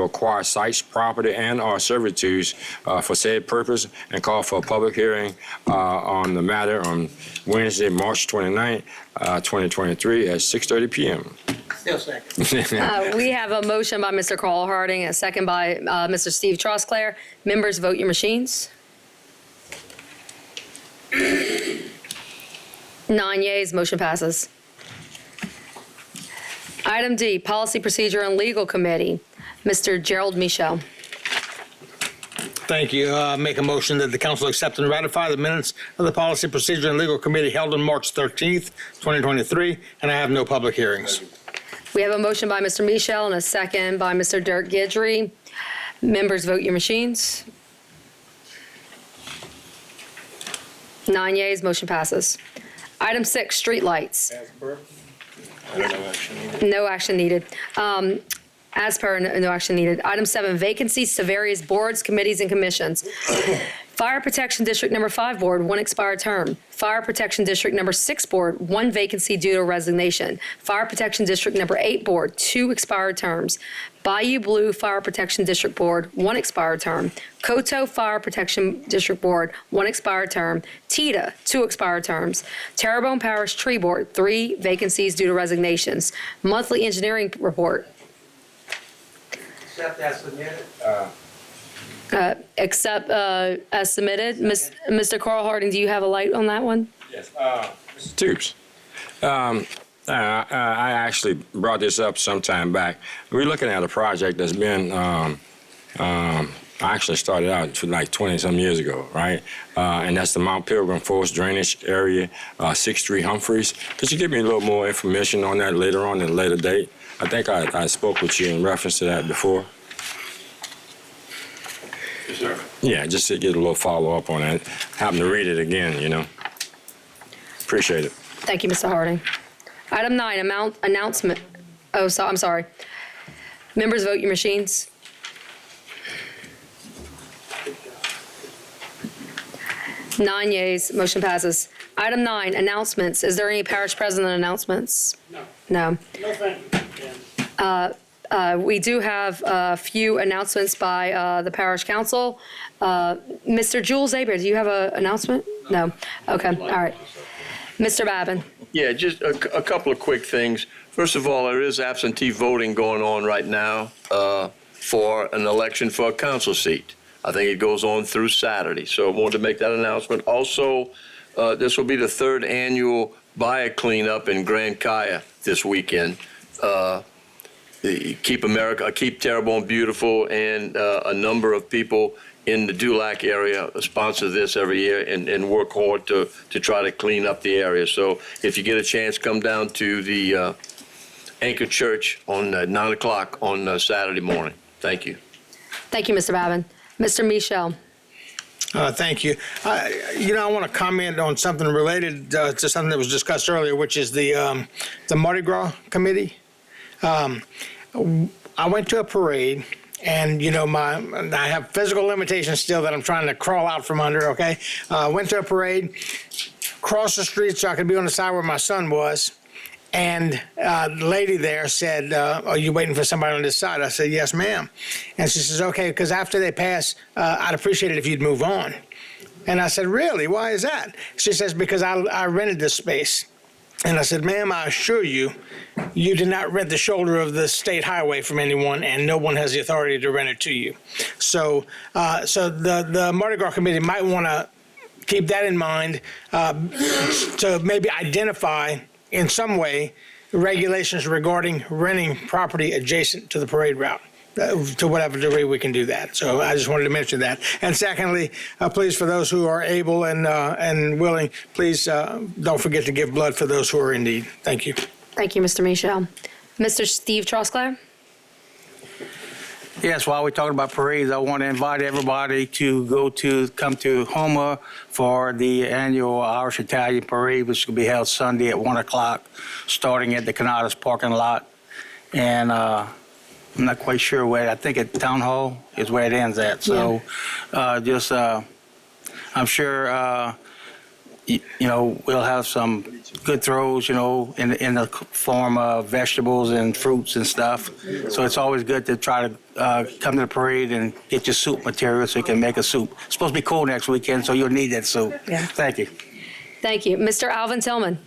Speaker 6: acquire sites, property, and/or servitudes for said purpose, and call for a public hearing on the matter on Wednesday, March 29, 2023 at 6:30 p.m.
Speaker 12: Still second.
Speaker 1: We have a motion by Mr. Carl Harding, a second by Mr. Steve Trosclair. Members, vote your machines. 9 yeas, motion passes. Item D, Policy, Procedure, and Legal Committee. Mr. Gerald Michel.
Speaker 2: Thank you. Make a motion that the council accept and ratify the minutes of the Policy, Procedure, and Legal Committee held on March 13th, 2023, and I have no public hearings.
Speaker 1: We have a motion by Mr. Michel and a second by Mr. Dirk Guidry. Members, vote your machines. 9 yeas, motion passes. Item 6, streetlights. No action needed. As per, no action needed. Item 7, vacancies to various boards, committees, and commissions. Fire Protection District Number 5 Board, 1 expired term. Fire Protection District Number 6 Board, 1 vacancy due to resignation. Fire Protection District Number 8 Board, 2 expired terms. Bayou Blue Fire Protection District Board, 1 expired term. Coteau Fire Protection District Board, 1 expired term. TITA, 2 expired terms. Terrebonne Parish Tree Board, 3 vacancies due to resignations. Monthly Engineering Report.
Speaker 12: Accept as submitted.
Speaker 1: Except as submitted. Mr. Carl Harding, do you have a light on that one?
Speaker 6: Yes. Mr. Toops, I actually brought this up some time back. We're looking at a project that's been, I actually started out like 20-some years ago, right? And that's the Mount Pilgrim Forest Drainage Area, 6th Street Humphreys. Could you give me a little more information on that later on at a later date? I think I spoke with you in reference to that before.
Speaker 8: Yes, sir.
Speaker 6: Yeah, just to get a little follow-up on that. Happen to read it again, you know. Appreciate it.
Speaker 1: Thank you, Mr. Harding. Item 9, announcement. Oh, so, I'm sorry. Members, vote your machines. Nine yeas, motion passes. Item 9, announcements. Is there any parish president announcements?
Speaker 12: No.
Speaker 1: No.
Speaker 12: No, thank you.
Speaker 1: We do have a few announcements by the parish council. Mr. Jules Aber, do you have an announcement? No. Okay, all right. Mr. Babin.
Speaker 8: Yeah, just a couple of quick things. First of all, there is absentee voting going on right now for an election for a council seat. I think it goes on through Saturday, so I wanted to make that announcement. Also, this will be the 3rd annual Buy a Cleanup in Grand Kaya this weekend. Keep Terrebonne Beautiful, and a number of people in the Dulac area sponsor this every year and work hard to try to clean up the area. So if you get a chance, come down to the Anchor Church on 9 o'clock on Saturday morning. Thank you.
Speaker 1: Thank you, Mr. Babin. Mr. Michel.
Speaker 2: Thank you. I want to comment on something related to something that was discussed earlier, which is the Mardi Gras committee. I went to a parade, and I have physical limitations still that I'm trying to crawl out from under. Okay, went to a parade, crossed the street so I could be on the side where my son was, and the lady there said, "Are you waiting for somebody on this side?" I said, "Yes, ma'am." And she says, "Okay, because after they pass, I'd appreciate it if you'd move on." And I said, "Really? Why is that?" She says, "Because I rented this space." And I said, "Ma'am, I assure you, you did not rent the shoulder of the state highway from anyone, and no one has the authority to rent it to you." So the Mardi Gras committee might want to keep that in mind to maybe identify in some way regulations regarding renting property adjacent to the parade route. To whatever degree we can do that. So I just wanted to mention that. And secondly, please, for those who are able and willing, please don't forget to give blood for those who are in need. Thank you.
Speaker 1: Thank you, Mr. Michel. Mr. Steve Trosclair?
Speaker 15: Yes, while we're talking about parades, I want to invite everybody to come to Houma for the annual Irish Italian Parade, which will be held Sunday at 1 o'clock, starting at the Canadas parking lot. And I'm not quite sure where. I think at Town Hall is where it ends at. So I'm sure, we'll have some good throws, in the form of vegetables and fruits and stuff. So it's always good to try to come to the parade and get your soup material so you can make a soup. It's supposed to be cold next weekend, so you'll need that soup.
Speaker 1: Yeah.
Speaker 15: Thank you.
Speaker 1: Thank you. Mr. Alvin Tillman?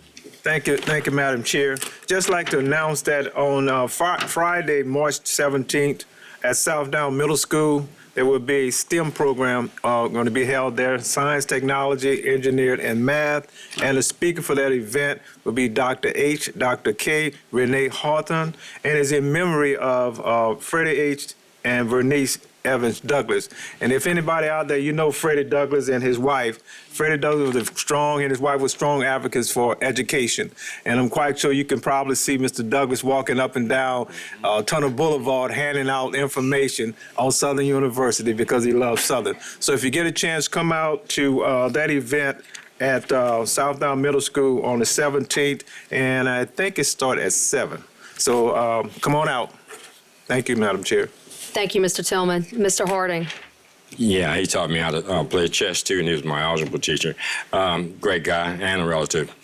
Speaker 17: Thank you, Madam Chair. Just like to announce that on Friday, March 17th, at Southdown Middle School, there will be a STEM program going to be held there, science, technology, engineering, and math. And the speaker for that event will be Dr. H., Dr. K. Renee Hawthorne, and is in memory of Freddie H. and Vernice Evans Douglas. And if anybody out there, Freddie Douglas and his wife. Freddie Douglas was strong, and his wife was strong advocates for education. And I'm quite sure you can probably see Mr. Douglas walking up and down Tunnel Boulevard handing out information on Southern University because he loves Southern. So if you get a chance, come out to that event at Southdown Middle School on the 17th, and I think it starts at 7. So come on out. Thank you, Madam Chair.
Speaker 1: Thank you, Mr. Tillman. Mr. Harding?
Speaker 6: Yeah, he taught me how to play chess, too, and he was my algebra teacher. Great guy and a relative.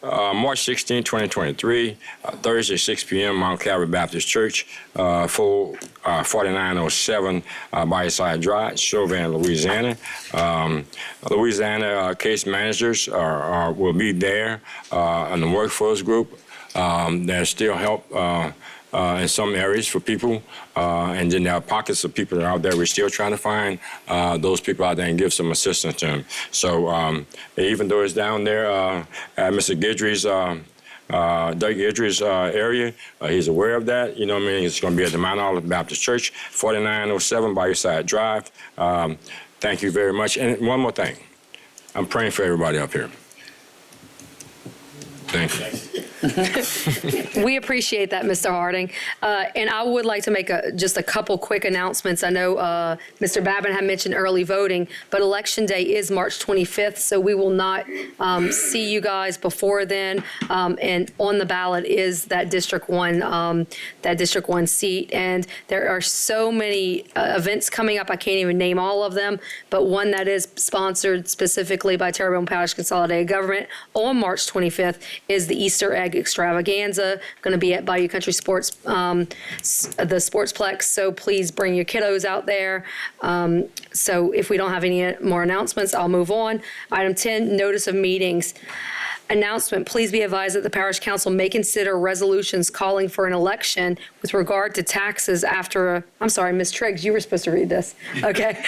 Speaker 6: March 16, 2023, Thursday, 6 p.m., Mount Calvary Baptist Church, 4907 Bayou Drive, Chauvin, Louisiana. Louisiana case managers will be there in the workforce group. There's still help in some areas for people, and then there are pockets of people that are out there. We're still trying to find those people out there and give some assistance to them. So even though it's down there at Mr. Guidry's, Doug Guidry's area, he's aware of that. You know what I mean? It's going to be at the Mount Olive Baptist Church, 4907 Bayou Drive. Thank you very much. And one more thing. I'm praying for everybody up here. Thank you.
Speaker 1: We appreciate that, Mr. Harding. And I would like to make just a couple quick announcements. I know Mr. Babin had mentioned early voting, but Election Day is March 25th, so we will not see you guys before then. And on the ballot is that District 1 seat. And there are so many events coming up. I can't even name all of them, but one that is sponsored specifically by Terrebonne Parish Consolidated Government on March 25th is the Easter Egg Extravaganza, going to be at Bayou Country Sports, the Sportsplex. So please bring your kiddos out there. So if we don't have any more announcements, I'll move on. Item 10, notice of meetings. Announcement, please be advised that the Parish Council may consider resolutions calling for an election with regard to taxes after I'm sorry, Ms. Triggs, you were supposed to read this. Okay.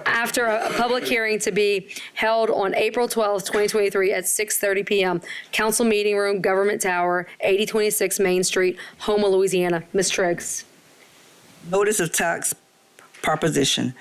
Speaker 1: After a public hearing to be held on April 12th, 2023 at 6:30 p.m. Council Meeting Room, Government Tower, 8026 Main Street, Houma, Louisiana. Ms. Triggs.
Speaker 13: Notice of tax proposition.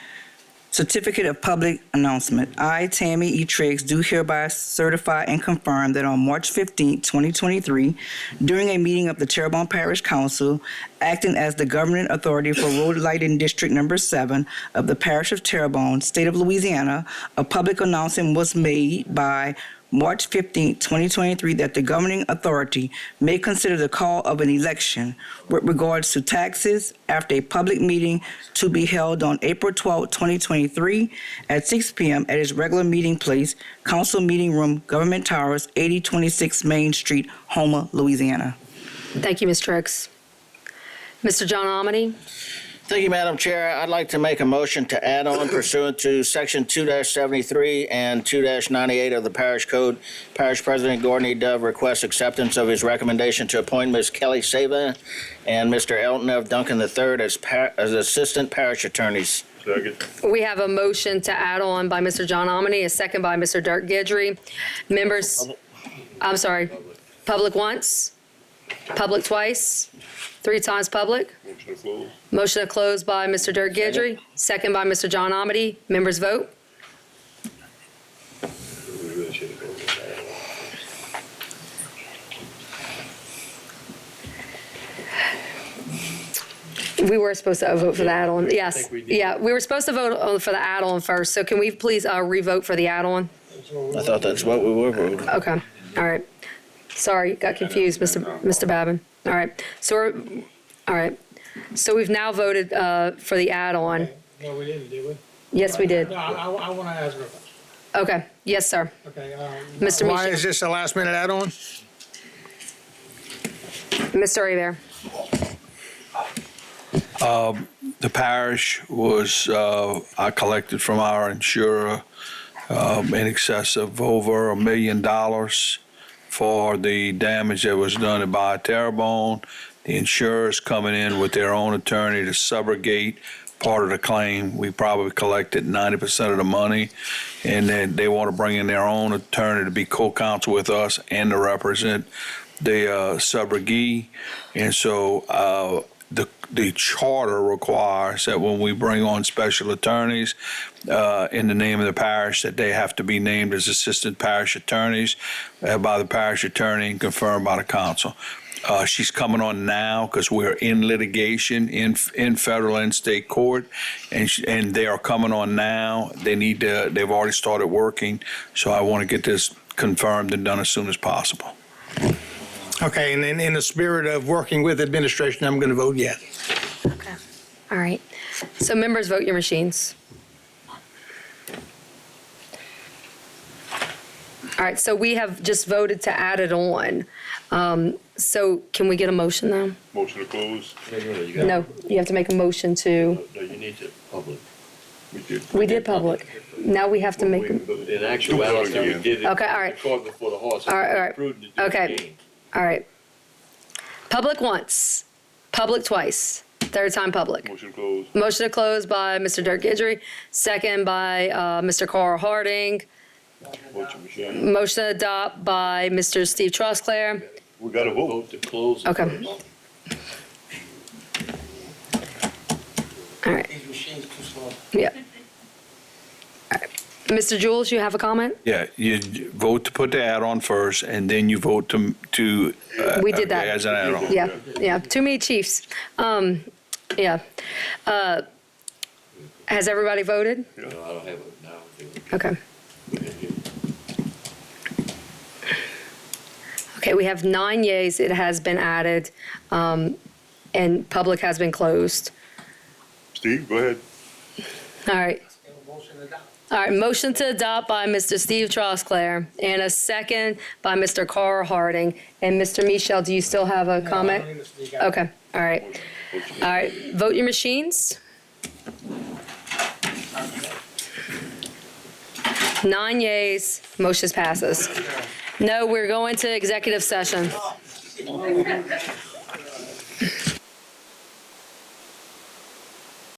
Speaker 13: Certificate of Public Announcement. I, Tammy E. Triggs, do hereby certify and confirm that on March 15, 2023, during a meeting of the Terrebonne Parish Council, acting as the governing authority for Road Lighting District Number 7 of the Parish of Terrebonne, State of Louisiana, a public announcement was made by March 15, 2023, that the governing authority may consider the call of an election with regards to taxes after a public meeting to be held on April 12, 2023 at 6 p.m. at its regular meeting place, Council Meeting Room, Government Towers, 8026 Main Street, Houma, Louisiana.
Speaker 1: Thank you, Ms. Triggs. Mr. John Amity.
Speaker 16: Thank you, Madam Chair. I'd like to make a motion to add on pursuant to Section 2-73 and 2-98 of the Parish Code. Parish President Gordon E. Dove requests acceptance of his recommendation to appoint Ms. Kelly Sava and Mr. Elton F. Duncan III as Assistant Parish Attorneys.
Speaker 4: Second.
Speaker 1: We have a motion to add on by Mr. John Omany, a second by Mr. Dirk Gidry. Members, I'm sorry, public once, public twice, 3 times public.
Speaker 4: Motion to close.
Speaker 1: Motion to close by Mr. Dirk Gidry, second by Mr. John Omany. Members vote. We were supposed to vote for the add-on. Yes. Yeah, we were supposed to vote for the add-on first. So can we please revote for the add-on?
Speaker 16: I thought that's what we were voting.
Speaker 1: Okay. All right. Sorry, got confused, Mr. Babin. All right. All right. So we've now voted for the add-on.
Speaker 2: No, we didn't, did we?
Speaker 1: Yes, we did.
Speaker 2: No, I want to ask her a question.
Speaker 1: Okay. Yes, sir.
Speaker 2: Okay.
Speaker 1: Mr.
Speaker 2: Why
Speaker 1: Michel.
Speaker 2: is this a last-minute add-on?
Speaker 1: Mr. Abear.
Speaker 5: The parish was, I collected from our insurer in excess of over $1 million for the damage that was done by Terrebonne. The insurer's coming in with their own attorney to subrogate part of the claim. We probably collected 90% of the money, and then they want to bring in their own attorney to be co-counsel with us and to represent the subrogee. And so the charter requires that when we bring on special attorneys in the name of the parish, that they have to be named as assistant parish attorneys by the parish attorney and confirmed by the council. She's coming on now because we're in litigation in federal and state court, and they are coming on now. They've already started working, so I want to get this confirmed and done as soon as possible.
Speaker 2: Okay, and in the spirit of working with administration, I'm going to vote yes.
Speaker 1: Okay. All right. So members, vote your machines. All right. So we have just voted to add it on. So can we get a motion though?
Speaker 4: Motion to close.
Speaker 1: No, you have to make a motion to.
Speaker 8: No, you need to public.
Speaker 1: We did public. Now we have to make.
Speaker 8: In actuality, we did it.
Speaker 1: Okay, all right.
Speaker 8: Cart before the horse.
Speaker 1: All right. Okay. All right. Public once, public twice, 3rd time public.
Speaker 4: Motion to close.
Speaker 1: Motion to close by Mr. Dirk Gidry, second by Mr. Carl Harding. Motion to adopt by Mr. Steve Trosclair.
Speaker 4: We got to vote
Speaker 8: to close.
Speaker 1: Okay. All right. Yeah. All right. Mr. Jules, you have a comment?
Speaker 5: Yeah, you vote to put the add-on first, and then you vote to
Speaker 1: We did that.
Speaker 5: as an add-on.
Speaker 1: Yeah. Too many chiefs. Yeah. Has everybody voted?
Speaker 8: No, I don't have it now.
Speaker 1: Okay. Okay, we have 9 yeas. It has been added, and public has been closed.
Speaker 4: Steve, go ahead.
Speaker 1: All right. All right, motion to adopt by Mr. Steve Trosclair and a second by Mr. Carl Harding. And Mr. Michel, do you still have a comment? Okay, all right. All right, vote your machines. 9 yeas, motion passes. No, we're going to executive session.